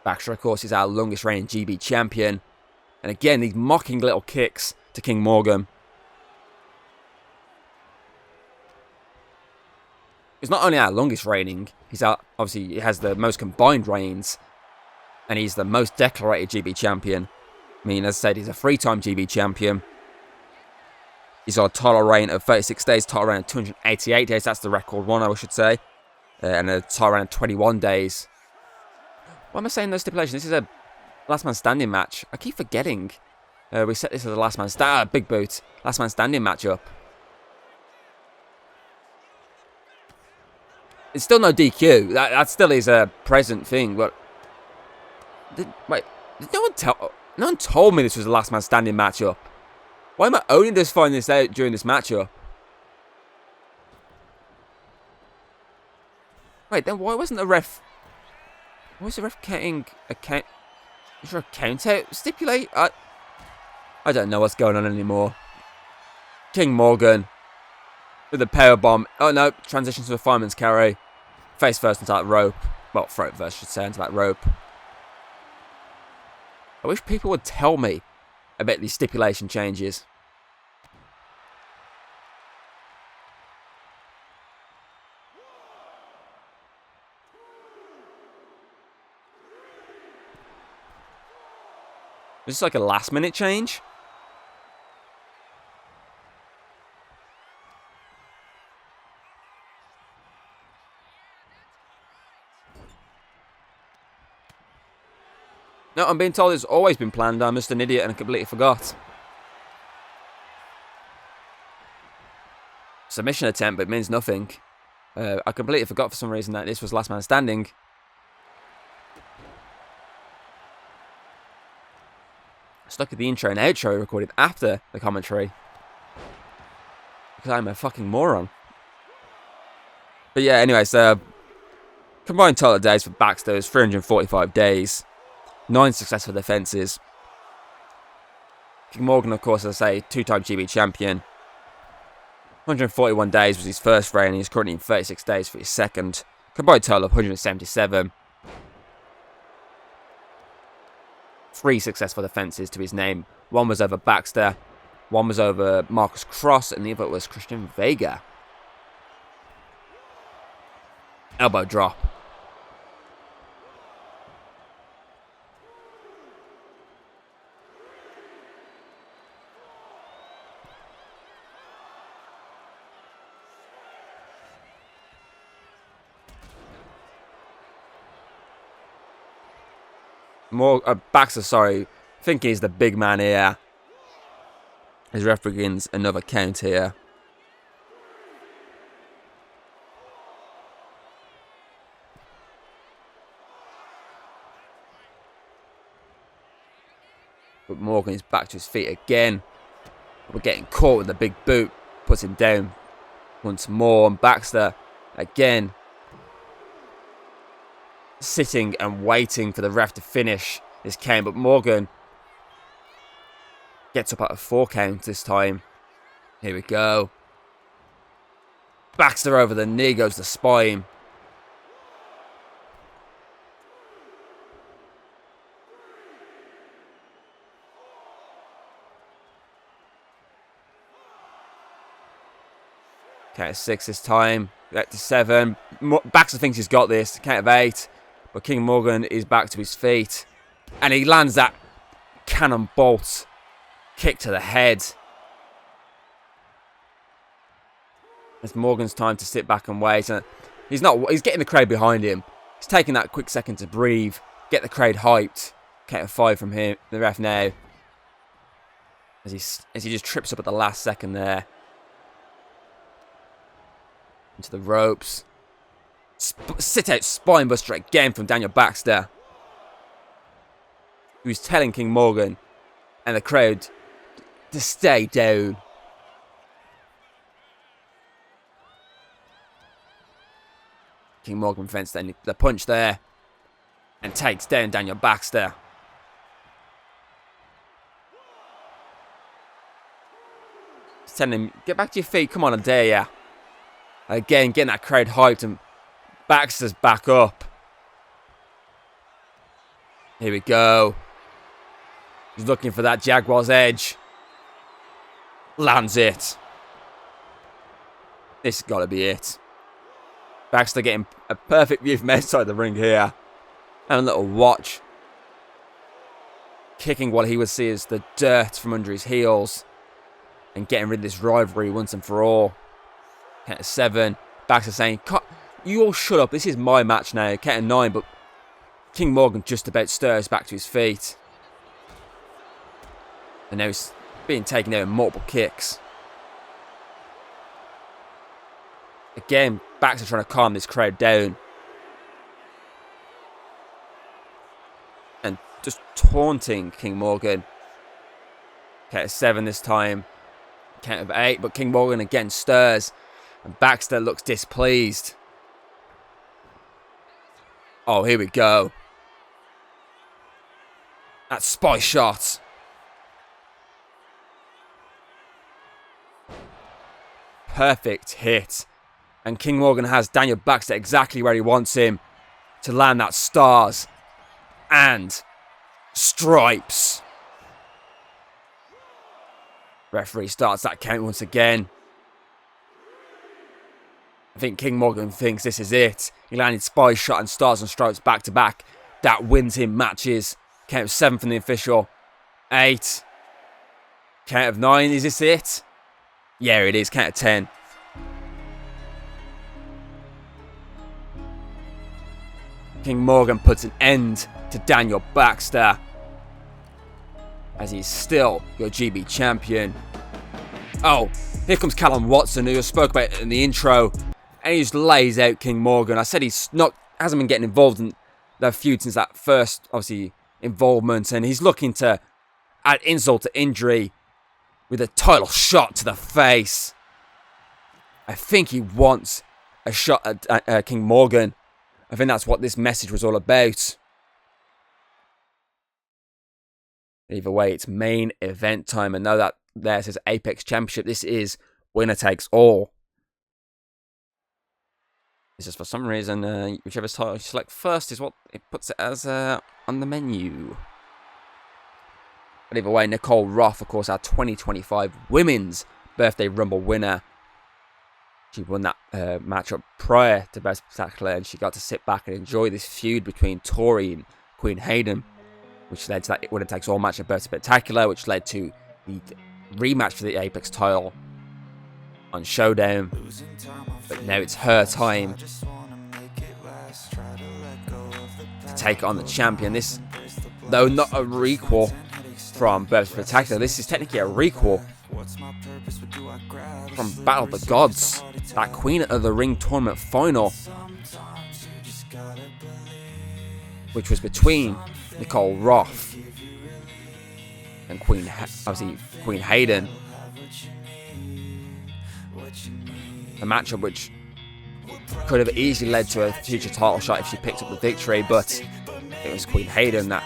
Baxter, of course, is our longest reigning GB champion. And again, these mocking little kicks to King Morgan. He's not only our longest reigning, obviously he has the most combined reigns. And he's the most decorated GB champion. I mean, as I said, he's a 3-time GB champion. He's on a title reign of 36 days, title reign of 288 days. That's the record one, I should say. And a title reign of 21 days. Why am I saying those stipulations? This is a last man standing match. I keep forgetting. We set this as a last man big boot. Last man standing matchup. It's still no DQ. That still is a present thing. But did no one told me this was a last man standing matchup. Why am I only just finding this out during this matchup? Wait, then why wasn't the ref... Why was the ref counting a count... Is there a count out stipulate? I don't know what's going on anymore. King Morgan with the powerbomb. Oh no, transitions to a fireman's carry. Face first into that rope. Well, throat first, I should say, into that rope. I wish people would tell me about these stipulation changes. Was this like a last minute change? No, I'm being told it's always been planned. I'm just an idiot and I completely forgot. Submission attempt, but it means nothing. I completely forgot for some reason that this was last man standing. Stuck at the intro and outro recorded after the commentary. Because I'm a fucking moron. But yeah, anyways, combined total days for Baxter is 345 days. 9 successful defences. King Morgan, of course, as I say, 2-time GB champion. 141 days was his first reign, and he's currently in 36 days for his second. Combined total of 177. 3 successful defences to his name. One was over Baxter, one was over Marcus Cross, and the other was Christian Vega. Elbow drop. Baxter, sorry, thinking he's the big man here. His ref begins another count here. But Morgan is back to his feet again. We're getting caught with the big boot. Puts him down once more. And Baxter again sitting and waiting for the ref to finish this count. But Morgan gets up at a 4 count this time. Here we go. Baxter over the knee, goes the spine. Count of 6 this time. Back to 7. Baxter thinks he's got this. Count of 8. But King Morgan is back to his feet. And he lands that cannon bolt kick to the head. It's Morgan's time to sit back and wait. And he's getting the crowd behind him. He's taking that quick second to breathe. Get the crowd hyped. Count of 5 from him, the ref now. As he just trips up at the last second there. Into the ropes. Sit out spinebuster again from Daniel Baxter, who's telling King Morgan and the crowd to stay down. King Morgan prevents the punch there and takes down Daniel Baxter. He's telling him, get back to your feet, come on, I dare ya. Again, getting that crowd hyped, and Baxter's back up. Here we go. He's looking for that Jaguar's edge. Lands it. This has got to be it. Baxter getting a perfect view from outside the ring here. And a little watch. Kicking what he would see as the dirt from under his heels. And getting rid of this rivalry once and for all. Count of 7. Baxter saying, you all shut up, this is my match now. Count of 9, but King Morgan just about stirs back to his feet. And now he's being taken out with multiple kicks. Again, Baxter trying to calm this crowd down. And just taunting King Morgan. Count of 7 this time. Count of 8, but King Morgan again stirs. And Baxter looks displeased. Oh, here we go. That spy shot. Perfect hit. And King Morgan has Daniel Baxter exactly where he wants him to land that stars and stripes. Referee starts that count once again. I think King Morgan thinks this is it. He landed spy shot and stars and stripes back to back. That wins him matches. Count of 7 from the official. 8. Count of 9. Is this it? Yeah, it is. Count of 10. King Morgan puts an end to Daniel Baxter, as he's still your GB champion. Oh, here comes Callum Watson, who I spoke about in the intro, and he just lays out King Morgan. I said hasn't been getting involved in the feud since that first, obviously, involvement, and he's looking to add insult to injury with a title shot to the face. I think he wants a shot at King Morgan. I think that's what this message was all about. Either way, it's main event time, and now that there says Apex Championship, this is winner takes all. It's just for some reason, whichever title you select first is what it puts it as on the menu. But either way, Nicole Roth, of course, our 2025 Women's Birthday Rumble winner. She won that matchup prior to Best Spectacular, and she got to sit back and enjoy this feud between Tori and Queen Hayden, which led to that winner takes all match at Best Spectacular, which led to the rematch for the Apex title on Showdown. But now it's her time to take on the champion. This, though not a requel from Best Spectacular, this is technically a requel from Battle of the Gods, that Queen of the Ring tournament final, which was between Nicole Roth and Queen Hayden. A matchup which could have easily led to a future title shot if she picked up the victory, but it was Queen Hayden that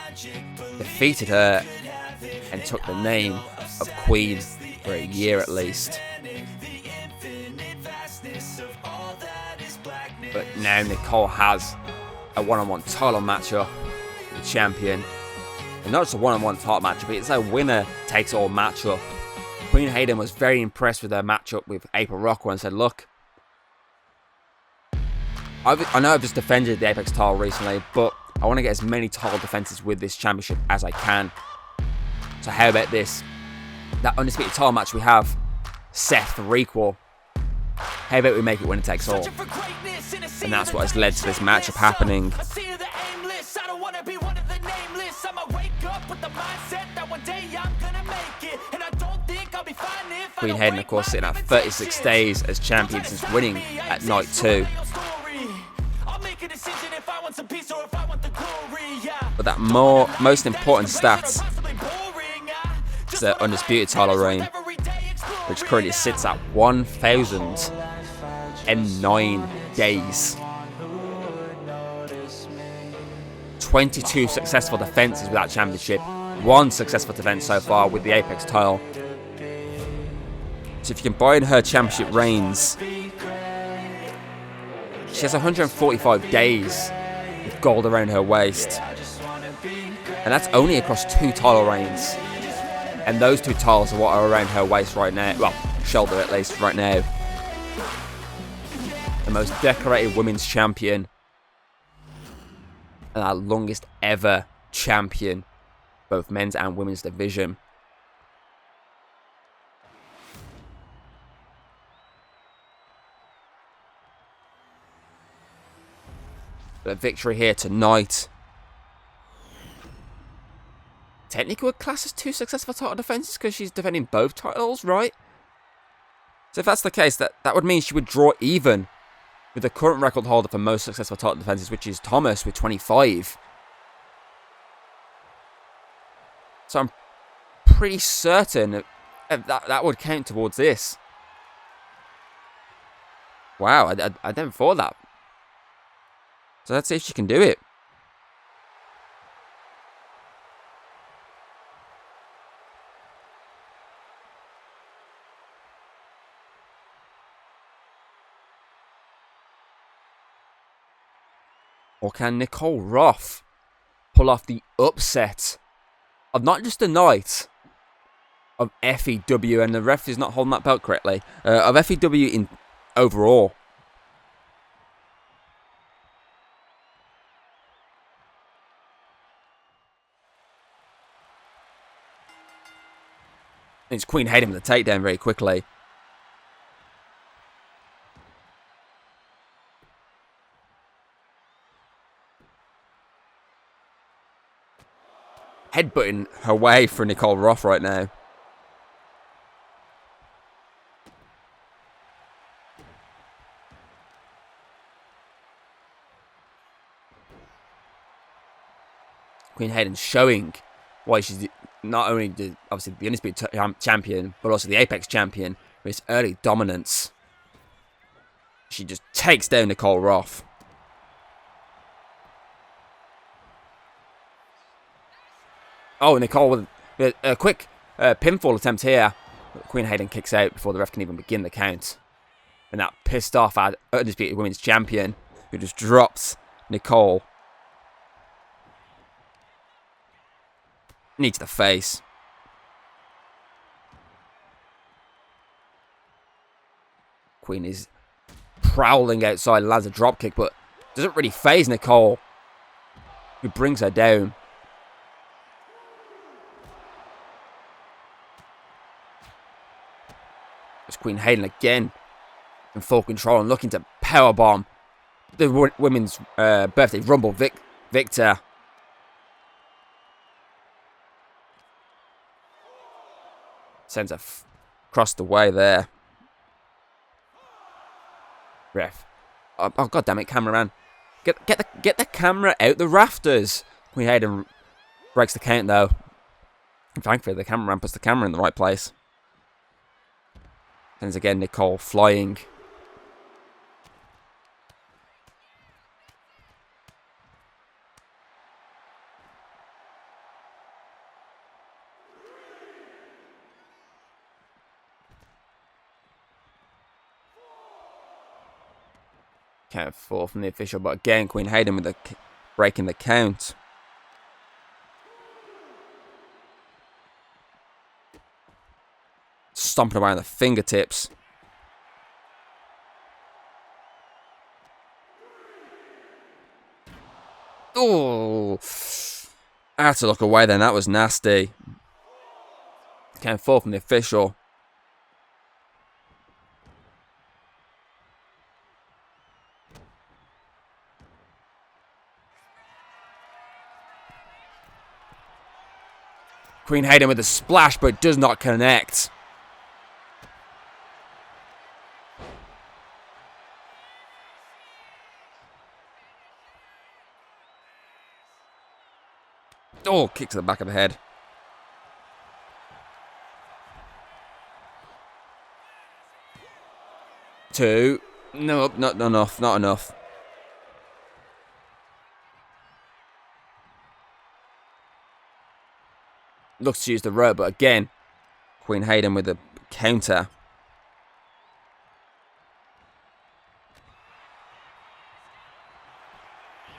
defeated her and took the name of Queen for a year at least. But now Nicole has a one-on-one title matchup with the champion. And not just a one-on-one title matchup, it's a winner-takes-all matchup. Queen Hayden was very impressed with her matchup with April Rockwell and said, look, I know I've just defended the Apex title recently, but I want to get as many title defenses with this championship as I can. So how about this? That undisputed title match we have set for Requel. How about we make it winner takes all? And that's what has led to this matchup happening. Queen Hayden, of course, sitting at 36 days as champion since winning at night 2. But that most important stats is the undisputed title reign, which currently sits at 1,009 days. 22 successful defenses with that championship. 1 successful defense so far with the Apex title. So if you combine her championship reigns, she has 145 days with gold around her waist. And that's only across 2 title reigns. And those 2 titles are what are around her waist right now. Well, shoulder at least right now. The most decorated women's champion. And our longest ever champion. Both men's and women's division. But a victory here tonight. Technically, would class as 2 successful title defenses because she's defending both titles, right? So if that's the case, that would mean she would draw even with the current record holder for most successful title defenses, which is Thomas with 25. So I'm pretty certain that would count towards this. Wow, I never thought that. So let's see if she can do it. Or can Nicole Roth pull off the upset of not just the night of FEW, and the ref is not holding that belt correctly, of FEW in overall. It's Queen Hayden with the takedown very quickly. headbutting her way for Nicole Roth right now. Queen Hayden showing why she's not only obviously the Undisputed Champion, but also the Apex Champion with its early dominance. She just takes down Nicole Roth. Oh, Nicole with a quick pinfall attempt here. Queen Hayden kicks out before the ref can even begin the count. And that pissed off our Undisputed Women's Champion, who just drops Nicole. Knee to the face. Queen is prowling outside and lands a dropkick, but doesn't really phase Nicole, who brings her down. It's Queen Hayden again in full control and looking to powerbomb the women's birthday rumble victor. Sends her across the way there. Ref. Oh, god damn it, cameraman. Get the camera out the rafters. Queen Hayden breaks the count though. And thankfully the cameraman puts the camera in the right place. Sends again Nicole flying. Count 4 from the official, but again Queen Hayden with the breaking the count. Stomping around the fingertips. Oh, I had to look away then. That was nasty. Count 4 from the official. Queen Hayden with a splash, but does not connect. Oh, kick to the back of the head. Two. No, not enough. Not enough. Looks to use the rope, but again, Queen Hayden with a counter.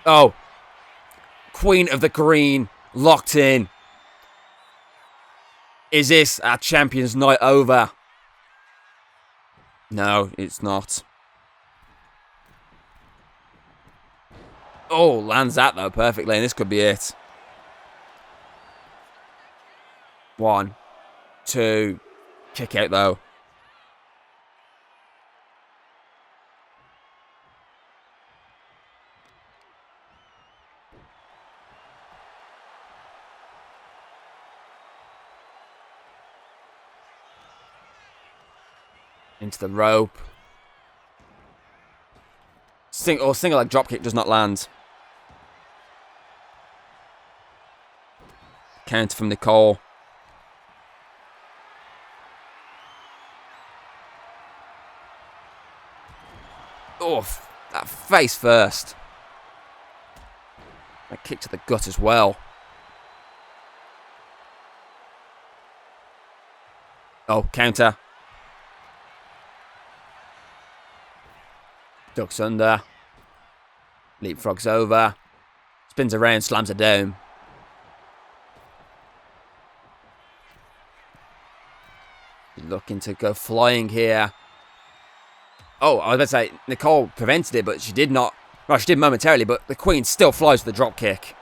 Oh. Queen of the Green locked in. Is this our champion's night over? No, it's not. Oh, lands that though perfectly, and this could be it. 1, 2, kick out though. Into the rope. Single leg dropkick does not land. Counter from Nicole. Oh, that face first. That kick to the gut as well. Oh, counter. Ducks under. Leapfrogs over. Spins around, slams her down. Looking to go flying here. Oh, I was about to say, Nicole prevented it, but she did not. Well, she did momentarily, but the Queen still flies with the drop kick.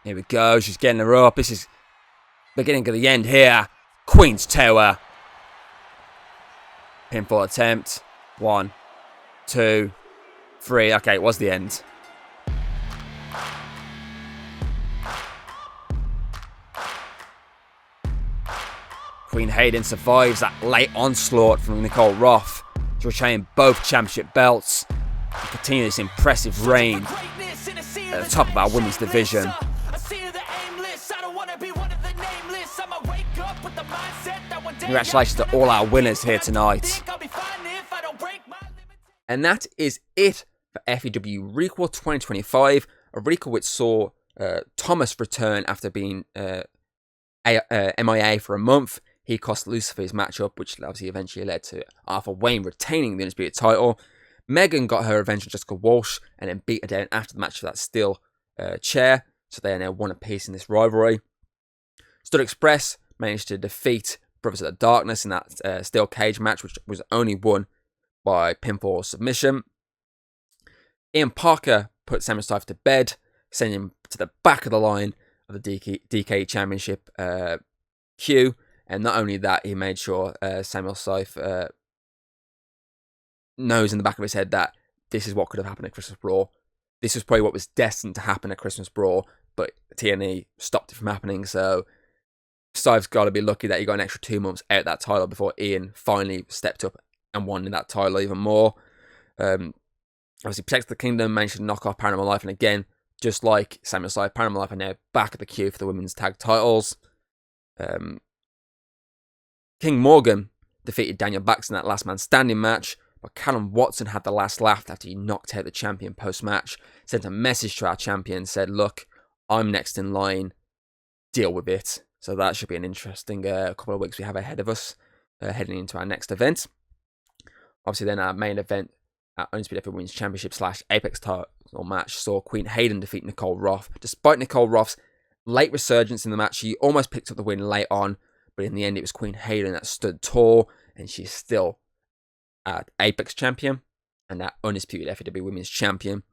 Here we go. She's getting her up. This is beginning of the end here. Queen's Tower. Pinfall attempt. 1, 2, 3. Okay, it was the end. Queen Hayden survives that late onslaught from Nicole Roth to retain both championship belts and continue this impressive reign at the top of our women's division. Congratulations to all our winners here tonight. And that is it for FEW Requel 2025. A Requel which saw Thomas return after being MIA for a month. He cost Lucifer his matchup, which obviously eventually led to Arthur Wayne retaining the Undisputed title. Megan got her revenge on Jessica Walsh and then beat her down after the match for that steel chair. So they are now one apiece in this rivalry. Stud Express managed to defeat Brothers of the Darkness in that steel cage match, which was only won by pinfall submission. Ian Parker put Samuel Scythe to bed, sending him to the back of the line of the DKE Championship queue. And not only that, he made sure Samuel Scythe knows in the back of his head that this is what could have happened at Christmas Brawl. This was probably what was destined to happen at Christmas Brawl, but TNE stopped it from happening. So Scythe's got to be lucky that he got an extra 2 months out of that title before Ian finally stepped up and won in that title even more. Obviously, Protects the Kingdom managed to knock off Paranormal Life, and again, just like Samuel Scythe, Paranormal Life are now back at the queue for the women's tag titles. King Morgan defeated Daniel Baxter in that last man standing match, but Callum Watson had the last laugh after he knocked out the champion post-match, sent a message to our champion, said, look, I'm next in line, deal with it. So that should be an interesting couple of weeks we have ahead of us, heading into our next event. Obviously then our main event, our Undisputed FEW Women's Championship / Apex title match, saw Queen Hayden defeat Nicole Roth. Despite Nicole Roth's late resurgence in the match, she almost picked up the win late on, but in the end it was Queen Hayden that stood tall, and she's still Apex champion and that Undisputed FEW Women's Champion.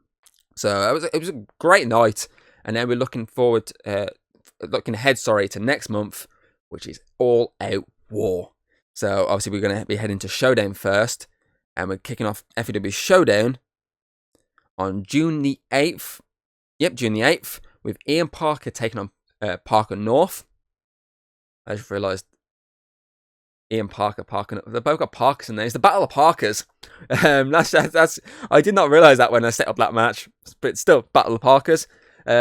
So it was a great night, and then we're looking ahead to next month, which is All Out War. So obviously we're going to be heading to Showdown first, and we're kicking off FEW Showdown on June the 8th. Yep, June the 8th, with Ian Parker taking on Parker North. I just realised Ian Parker, they've both got Parkers in there. It's the Battle of Parkers. That's I did not realise that when I set up that match, but still, Battle of Parkers. We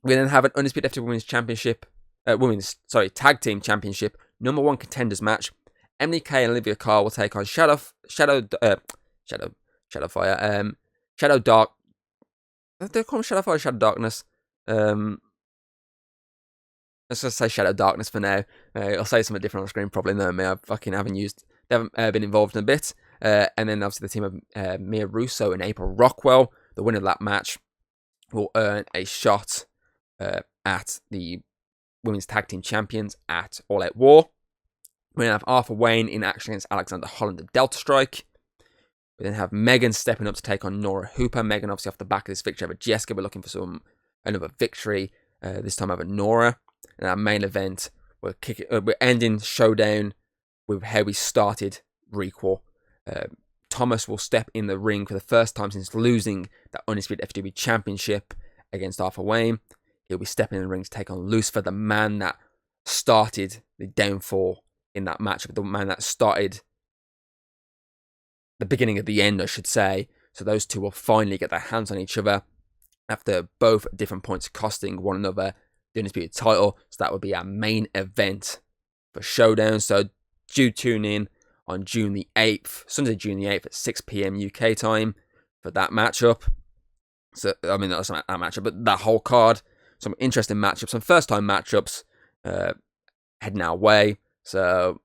then have an Undisputed FEW Women's Championship, Tag Team Championship #1 contenders match. Emily Kay and Olivia Carr will take on Shadow Dark. They call them Shadowfire or Shadow Darkness. Let's just say Shadow Darkness for now. I'll say something different on the screen probably than me. They haven't been involved in a bit. And then obviously the team of Mia Russo and April Rockwell. The winner of that match will earn a shot at the Women's Tag Team Champions at All Out War. We then have Arthur Wayne in action against Alexander Holland at Delta Strike. We then have Megan stepping up to take on Nora Hooper. Megan obviously off the back of this victory over Jessica. We're looking for another victory, this time over Nora. And our main event, we're ending Showdown with how we started Requel. Thomas will step in the ring for the first time since losing that Undisputed FEW Championship against Arthur Wayne. He'll be stepping in the ring to take on Lucifer, the man that started the downfall in that matchup, the man that started the beginning of the end, I should say. So those two will finally get their hands on each other after both at different points costing one another the Undisputed title. So that would be our main event for Showdown. So do tune in on June the 8th, Sunday, June the 8th at 6 p.m. UK time for that matchup. So, I mean, that's not that matchup, but that whole card. Some interesting matchups, some first-time matchups heading our way. So,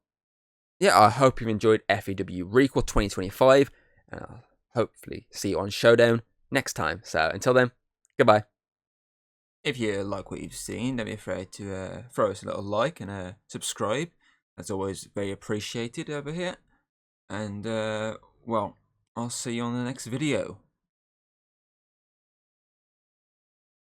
yeah, I hope you've enjoyed FEW Requel 2025, and I'll hopefully see you on Showdown next time. So, until then, goodbye. If you like what you've seen, don't be afraid to throw us a little like and subscribe. That's always very appreciated over here. And, well, I'll see you on the next video.